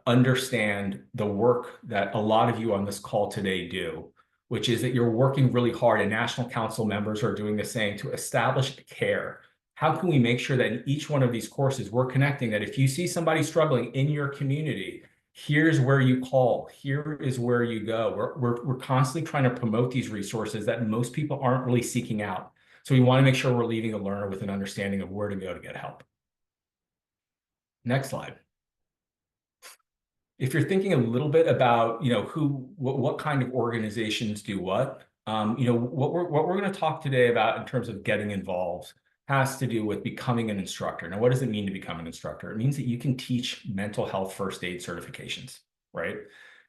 understand the work that a lot of you on this call today do, which is that you're working really hard, and National Council members are doing the same, to establish care. How can we make sure that in each one of these courses, we're connecting that if you see somebody struggling in your community, here's where you call, here is where you go. We're constantly trying to promote these resources that most people aren't really seeking out. So we want to make sure we're leaving the learner with an understanding of where to go to get help. Next slide. If you're thinking a little bit about, what kind of organizations do what, what we're going to talk today about in terms of getting involved has to do with becoming an instructor. Now, what does it mean to become an instructor? It means that you can teach mental health first aid certifications, right?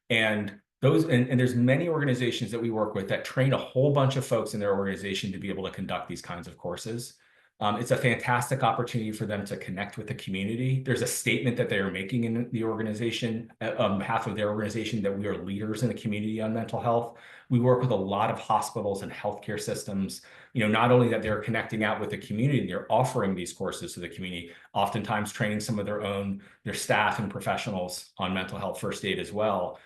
And Those and there's many organizations that we work with that train a whole bunch of folks in their organization to be able to conduct these kinds of courses. It's a fantastic opportunity for them to connect with the community. There's a statement that they are making in the organization, on behalf of their organization, that we are leaders in the community on mental health. We work with a lot of hospitals and healthcare systems. Not only that they're connecting out with the community, they're offering these courses to the community, oftentimes training some of their staff and professionals on mental health first aid as well.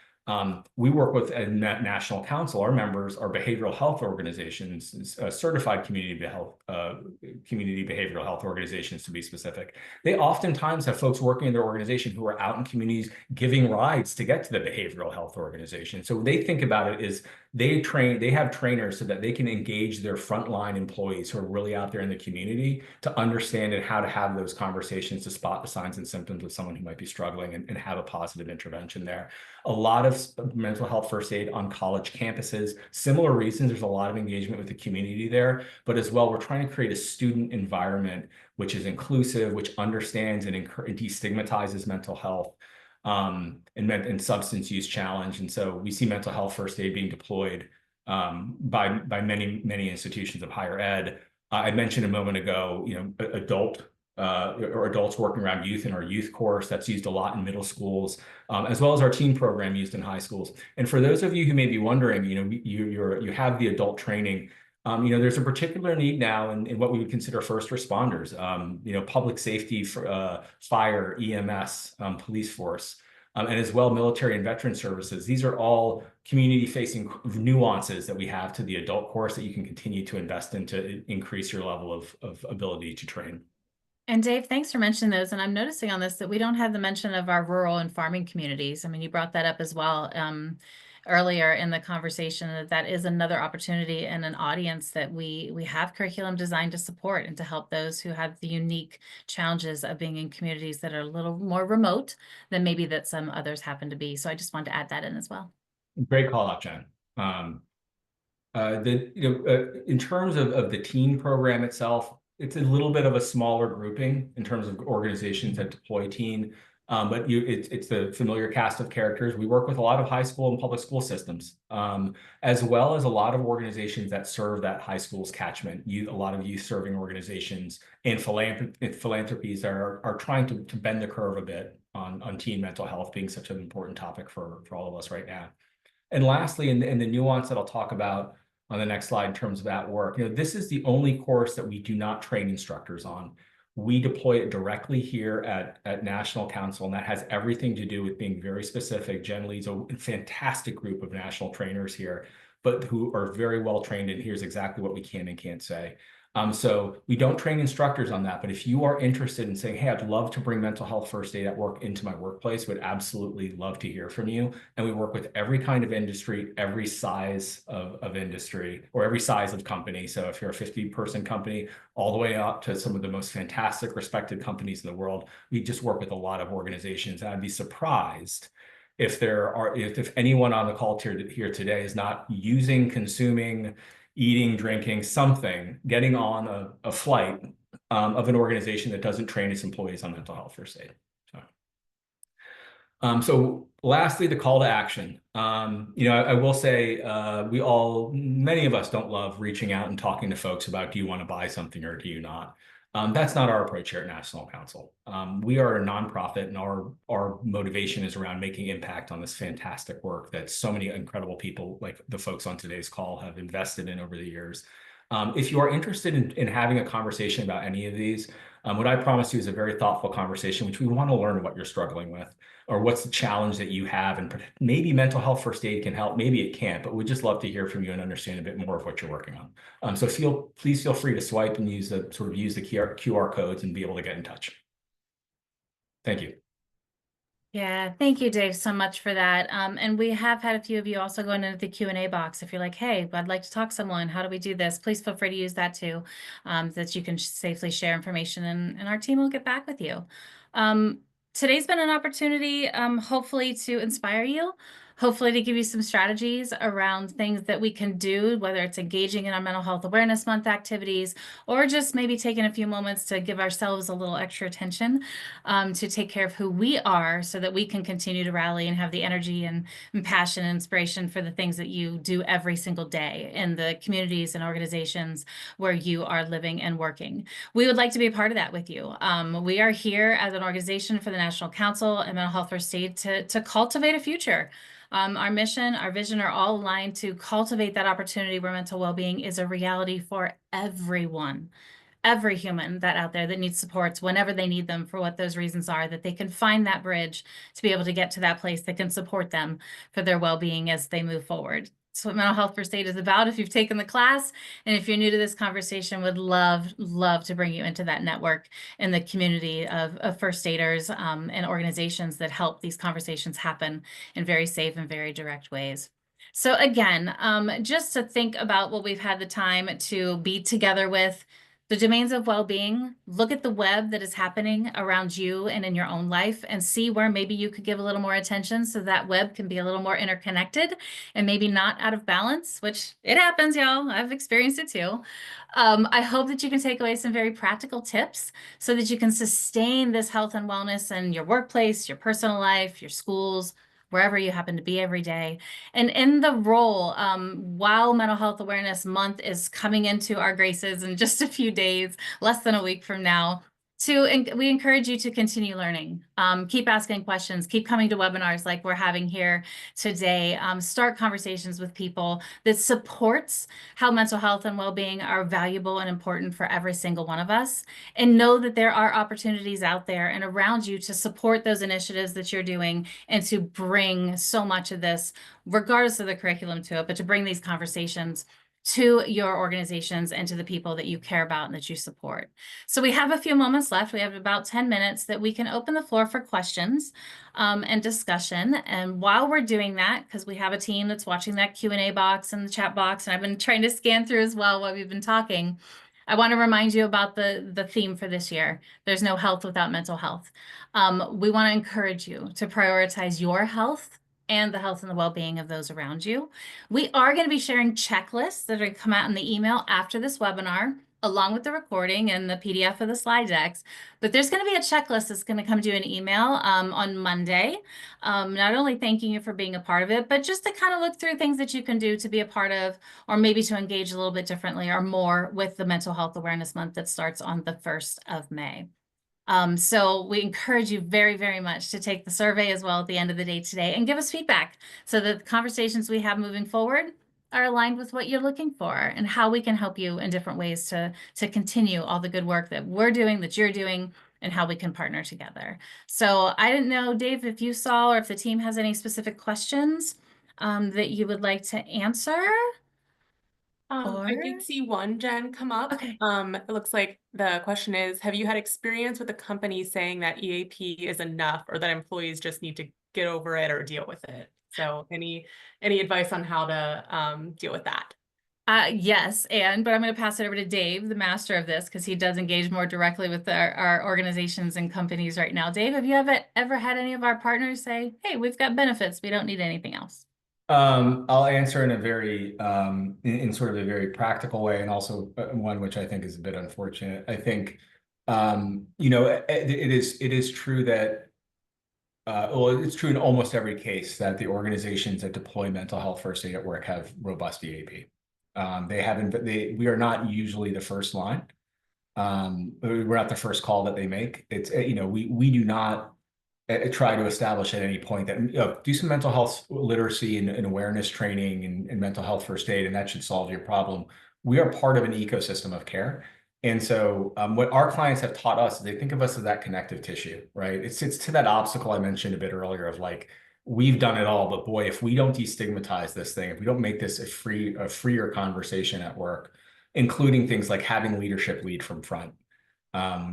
We work with a national council. Our members are behavioral health organizations, certified community behavioral health organizations, to be specific. They oftentimes have folks working in their organization who are out in communities giving rides to get to the behavioral health organization. So they think about it is they have trainers so that they can engage their frontline employees who are really out there in the community to understand and how to have those conversations to spot the signs and symptoms of someone who might be struggling and have a positive intervention there. A lot of mental health first aid on college campuses. Similar reasons, there's a lot of engagement with the community there, but as well, we're trying to create a student environment which is inclusive, which understands and destigmatizes mental health, and substance use challenge. And so we see mental health first aid being deployed by many institutions of higher ed. I mentioned a moment ago, adults working around youth in our youth course that's used a lot in middle schools, as well as our teen program used in high schools. And for those of you who may be wondering, you have the adult training. There's a particular need now in what we would consider first responders, public safety, fire, EMS, police force, and as well military and veteran services. These are all community-facing nuances that we have to the adult course that you can continue to invest in to increase your level of ability to train. And Dave, thanks for mentioning those. And I'm noticing on this that we don't have the mention of our rural and farming communities. I mean, you brought that up as well earlier in the conversation, that is another opportunity and an audience that we have curriculum designed to support and to help those who have the unique challenges of being in communities that are a little more remote than maybe that some others happen to be. So I just wanted to add that in as well. Great call out, Jen. In terms of the teen program itself, it's a little bit of a smaller grouping in terms of organizations that deploy teen, but it's the familiar cast of characters. We work with a lot of high school and public school systems, as well as a lot of organizations that serve that high school's catchment. A lot of youth serving organizations and philanthropies are trying to bend the curve a bit on teen mental health being such an important topic for all of us right now. And lastly, in the nuance that I'll talk about on the next slide in terms of that work, this is the only course that we do not train instructors on. We deploy it directly here at National Council, and that has everything to do with being very specific. Jen leads a fantastic group of national trainers here, but who are very well trained, and here's exactly what we can and can't say. So we don't train instructors on that, but if you are interested in saying, hey, I'd love to bring mental health first aid at work into my workplace, would absolutely love to hear from you. And we work with every kind of industry, every size of industry, or every size of company. So if you're a 50-person company, all the way up to some of the most fantastic respected companies in the world, we just work with a lot of organizations. And I'd be surprised if anyone on the call here today is not using, consuming, eating, drinking, something, getting on a flight of an organization that doesn't train its employees on mental health first aid. So lastly, the call to action. I will say many of us don't love reaching out and talking to folks about, do you want to buy something or do you not? That's not our approach here at National Council. We are a nonprofit, and our motivation is around making impact on this fantastic work that so many incredible people, like the folks on today's call, have invested in over the years. If you are interested in having a conversation about any of these, what I promise you is a very thoughtful conversation, which we want to learn what you're struggling with, or what's the challenge that you have, and maybe mental health first aid can help, maybe it can't, but we'd just love to hear from you and understand a bit more of what you're working on. So please feel free to swipe and use the QR codes and be able to get in touch. Thank you. Yeah, thank you, Dave, so much for that. And we have had a few of you also going into the Q&A box. If you're like, hey, I'd like to talk to someone, how do we do this? Please feel free to use that too, that you can safely share information, and our team will get back with you. Today's been an opportunity, hopefully, to inspire you, hopefully to give you some strategies around things that we can do, whether it's engaging in our Mental Health Awareness Month activities, or just maybe taking a few moments to give ourselves a little extra attention to take care of who we are so that we can continue to rally and have the energy and passion and inspiration for the things that you do every single day in the communities and organizations where you are living and working. We would like to be a part of that with you. We are here as an organization for the National Council and Mental Health First Aid to cultivate a future. Our mission, our vision are all aligned to cultivate that opportunity where mental well-being is a reality for everyone, every human that out there that needs supports whenever they need them for what those reasons are, that they can find that bridge to be able to get to that place that can support them for their well-being as they move forward. That's what Mental Health First Aid is about. If you've taken the class, and if you're new to this conversation, would love to bring you into that network in the community of first aiders and organizations that help these conversations happen in very safe and very direct ways. So again, just to think about what we've had the time to be together with, the domains of well-being, look at the web that is happening around you and in your own life and see where maybe you could give a little more attention so that web can be a little more interconnected and maybe not out of balance, which it happens, y'all. I've experienced it too. I hope that you can take away some very practical tips so that you can sustain this health and wellness in your workplace, your personal life, your schools, wherever you happen to be every day. And in the role, while Mental Health Awareness Month is coming into our graces in just a few days, less than a week from now, we encourage you to continue learning. Keep asking questions, keep coming to webinars like we're having here today. Start conversations with people that supports how mental health and well-being are valuable and important for every single one of us. And know that there are opportunities out there and around you to support those initiatives that you're doing and to bring so much of this, regardless of the curriculum, to it, but to bring these conversations to your organizations and to the people that you care about and that you support. So we have a few moments left. We have about 10 minutes that we can open the floor for questions and discussion. And while we're doing that, because we have a team that's watching that Q&A box and the chat box, and I've been trying to scan through as well while we've been talking, I want to remind you about the theme for this year. There's no health without mental health. We want to encourage you to prioritize your health and the health and the well-being of those around you. We are going to be sharing checklists that are going to come out in the email after this webinar, along with the recording and the PDF of the slide decks. But there's going to be a checklist that's going to come to you in email on Monday, not only thanking you for being a part of it, but just to kind of look through things that you can do to be a part of, or maybe to engage a little bit differently or more with the Mental Health Awareness Month that starts on the 1st of May. So we encourage you very, very much to take the survey as well at the end of the day today and give us feedback so that the conversations we have moving forward are aligned with what you're looking for and how we can help you in different ways to continue all the good work that we're doing, that you're doing, and how we can partner together. So I didn't know, Dave, if you saw or if the team has any specific questions that you would like to answer. I did see one, Jen, come up. Okay. It looks like the question is, have you had experience with the company saying that EAP is enough or that employees just need to get over it or deal with it? So any advice on how to deal with that? Yes, but I'm going to pass it over to Dave, the master of this, because he does engage more directly with our organizations and companies right now. Dave, have you ever had any of our partners say, hey, we've got benefits, we don't need anything else? I'll answer in a very in sort of a very practical way, and also one which I think is a bit unfortunate. I think it is true that well, it's true in almost every case that the organizations that deploy mental health first aid at work have robust EAP. We are not usually the first line. We're not the first call that they make. It's we do not try to establish at any point that do some mental health literacy and awareness training and mental health first aid, and that should solve your problem. We are part of an ecosystem of care. And so what our clients have taught us is they think of us as that connective tissue, right? It's to that obstacle I mentioned a bit earlier of like, we've done it all, but boy, if we don't destigmatize this thing, if we don't make this a freer conversation at work, including things like having leadership lead from front,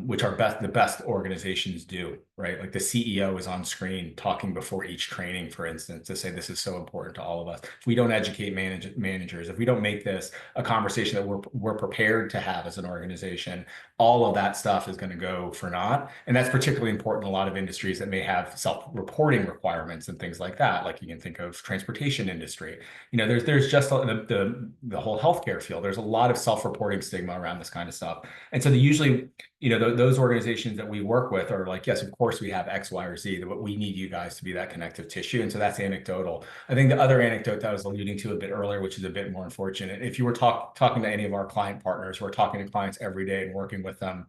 which are the best organizations do, right? Like the CEO is on screen talking before each training, for instance, to say this is so important to all of us. If we don't educate managers, if we don't make this a conversation that we're prepared to have as an organization, all of that stuff is going to go for naught. And that's particularly important in a lot of industries that may have self-reporting requirements and things like that. Like you can think of transportation industry. There's just the whole healthcare field. There's a lot of self-reporting stigma around this kind of stuff. And so usually, those organizations that we work with are like, yes, of course we have X, Y, or Z, but we need you guys to be that connective tissue. And so that's anecdotal. I think the other anecdote that I was alluding to a bit earlier, which is a bit more unfortunate, if you were talking to any of our client partners, we're talking to clients every day and working with them.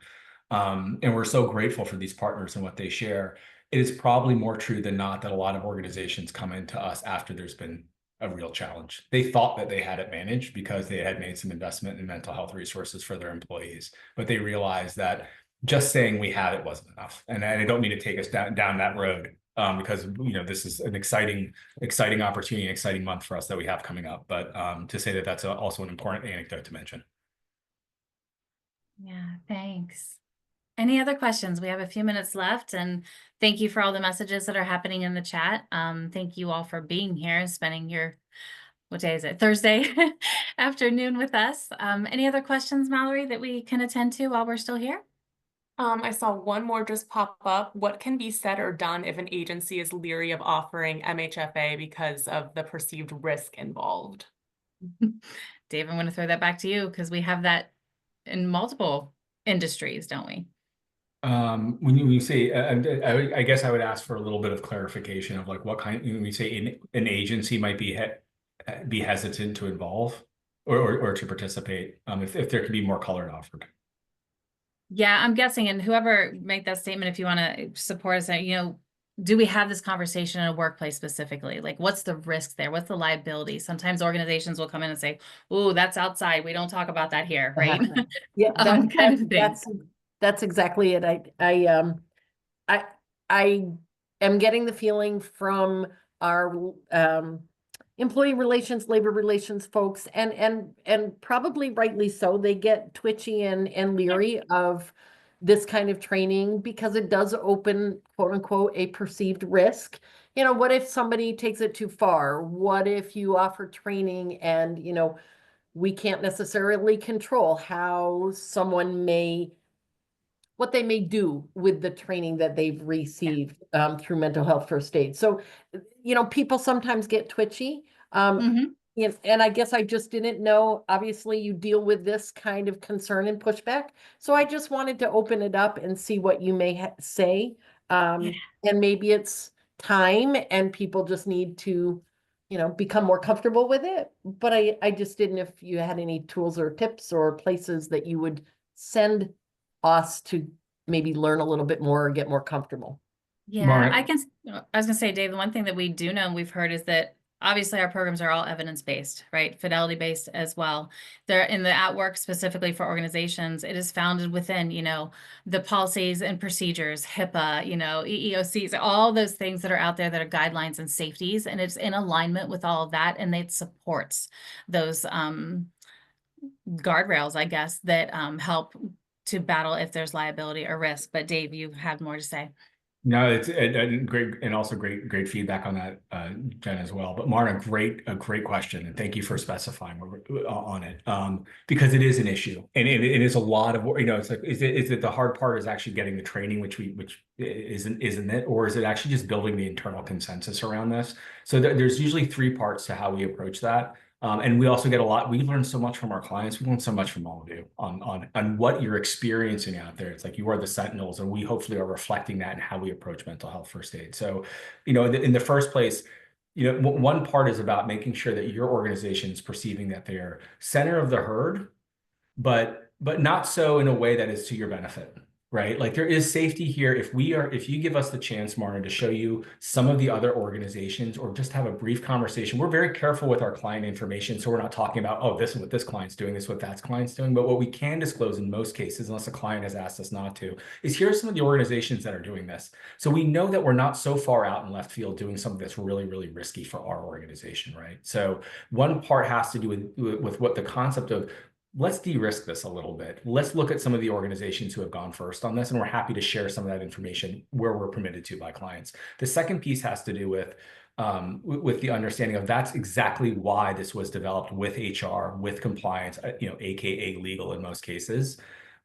And we're so grateful for these partners and what they share. It is probably more true than not that a lot of organizations come into us after there's been a real challenge. They thought that they had it managed because they had made some investment in mental health resources for their employees, but they realized that just saying we have it wasn't enough. And I don't mean to take us down that road because this is an exciting opportunity, an exciting month for us that we have coming up. But to say that that's also an important anecdote to mention. Yeah, thanks. Any other questions? We have a few minutes left, and thank you for all the messages that are happening in the chat. Thank you all for being here and spending your, what day is it? Thursday afternoon with us. Any other questions, Mallory, that we can attend to while we're still here? I saw one more just pop up. What can be said or done if an agency is leery of offering MHFA because of the perceived risk involved? Dave, I'm going to throw that back to you because we have that in multiple industries, don't we? When you say, I guess I would ask for a little bit of clarification of like what kind, when we say an agency might be hesitant to involve or to participate, if there could be more color offered. Yeah, I'm guessing, and whoever made that statement, if you want to support us, do we have this conversation in a workplace specifically? Like, what's the risk there? What's the liability? Sometimes organizations will come in and say, "Oh, that's outside. We don't talk about that here," right? Yeah, kind of thing. That's exactly it. I am getting the feeling from our employee relations, labor relations folks, and probably rightly so, they get twitchy and leery of this kind of training because it does open, quote unquote, a perceived risk. What if somebody takes it too far? What if you offer training and, we can't necessarily control how someone what they may do with the training that they've received through mental health first aid. So, people sometimes get twitchy. And I guess I just didn't know, obviously you deal with this kind of concern and pushback. So I just wanted to open it up and see what you may say. And maybe it's time and people just need to, become more comfortable with it. But I just didn't know if you had any tools or tips or places that you would send us to maybe learn a little bit more or get more comfortable. Yeah, Mara? I was gonna say, Dave, the one thing that we do know and we've heard is that obviously our programs are all evidence-based, right? Fidelity-based as well. They're in the at work specifically for organizations. It is founded within, the policies and procedures, HIPAA, EEOCs, all those things that are out there that are guidelines and safeties, and it's in alignment with all of that, and it supports those guardrails, I guess, that help to battle if there's liability or risk. But Dave, you have more to say. No, it's a great and also great feedback on that, Jen, as well. But Marna, a great question, and thank you for specifying on it, because it is an issue, and it is a lot of it's like is it the hard part is actually getting the training, which isn't it, or is it actually just building the internal consensus around this? So there's usually three parts to how we approach that. And we also get we learn so much from our clients. We learn so much from all of you on what you're experiencing out there. It's like you are the sentinels, and we hopefully are reflecting that in how we approach mental health first aid. So, in the first place, one part is about making sure that your organization is perceiving that they're center of the herd, but not so in a way that is to your benefit. Right? Like there is safety here. If you give us the chance, Marna, to show you some of the other organizations or just have a brief conversation, we're very careful with our client information. So we're not talking about, oh, this is what this client's doing, this is what that client's doing. But what we can disclose in most cases, unless a client has asked us not to, is here are some of the organizations that are doing this. So we know that we're not so far out in left field doing something that's really, really risky for our organization, right? So one part has to do with what the concept of let's de-risk this a little bit. Let's look at some of the organizations who have gone first on this, and we're happy to share some of that information where we're permitted to by clients. The second piece has to do with the understanding of that's exactly why this was developed with HR, with compliance, AKA legal in most cases,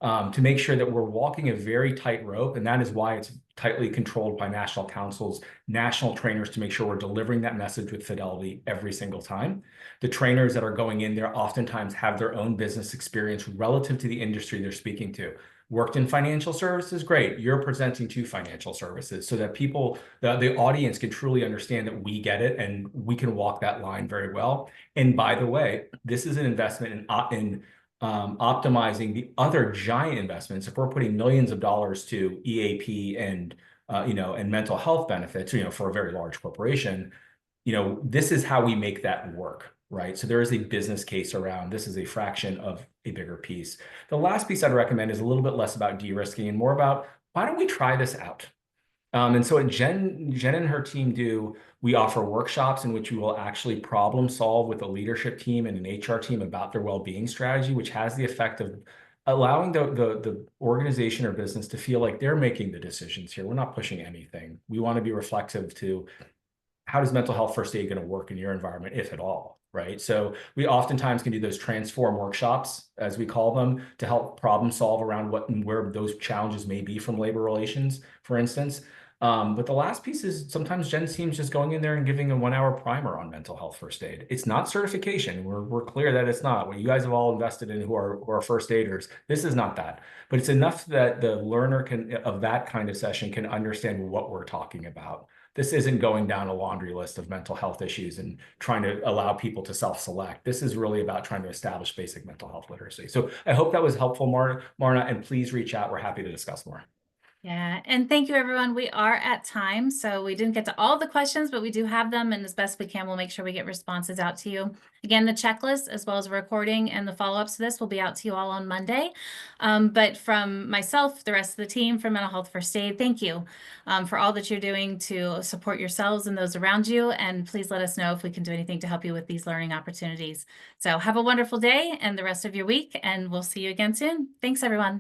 to make sure that we're walking a very tight rope. And that is why it's tightly controlled by national councils, national trainers, to make sure we're delivering that message with fidelity every single time. The trainers that are going in there oftentimes have their own business experience relative to the industry they're speaking to. Worked in financial services, great. You're presenting to financial services so that people, the audience can truly understand that we get it and we can walk that line very well. And by the way, this is an investment in optimizing the other giant investments. If we're putting millions of dollars to EAP and and mental health benefits, for a very large corporation, this is how we make that work, right? So there is a business case around this is a fraction of a bigger piece. The last piece I'd recommend is a little bit less about de-risking and more about why don't we try this out? And so what Jen and her team do, we offer workshops in which we will actually problem solve with a leadership team and an HR team about their well-being strategy, which has the effect of allowing the organization or business to feel like they're making the decisions here. We're not pushing anything. We want to be reflexive to how does mental health first aid going to work in your environment, if at all, right? So we oftentimes can do those transform workshops, as we call them, to help problem solve around what and where those challenges may be from labor relations, for instance. But the last piece is sometimes Jen's team's just going in there and giving a 1-hour primer on mental health first aid. It's not certification. We're clear that it's not. What you guys have all invested in who are first aiders, this is not that. But it's enough that the learner of that kind of session can understand what we're talking about. This isn't going down a laundry list of mental health issues and trying to allow people to self-select. This is really about trying to establish basic mental health literacy. So I hope that was helpful, Marna, and please reach out. We're happy to discuss more. Yeah, and thank you, everyone. We are at time, so we didn't get to all the questions, but we do have them, and as best we can, we'll make sure we get responses out to you. Again, the checklist, as well as a recording and the follow-ups to this, will be out to you all on Monday. But from myself, the rest of the team from Mental Health First Aid, thank you for all that you're doing to support yourselves and those around you, and please let us know if we can do anything to help you with these learning opportunities. So have a wonderful day and the rest of your week, and we'll see you again soon. Thanks, everyone.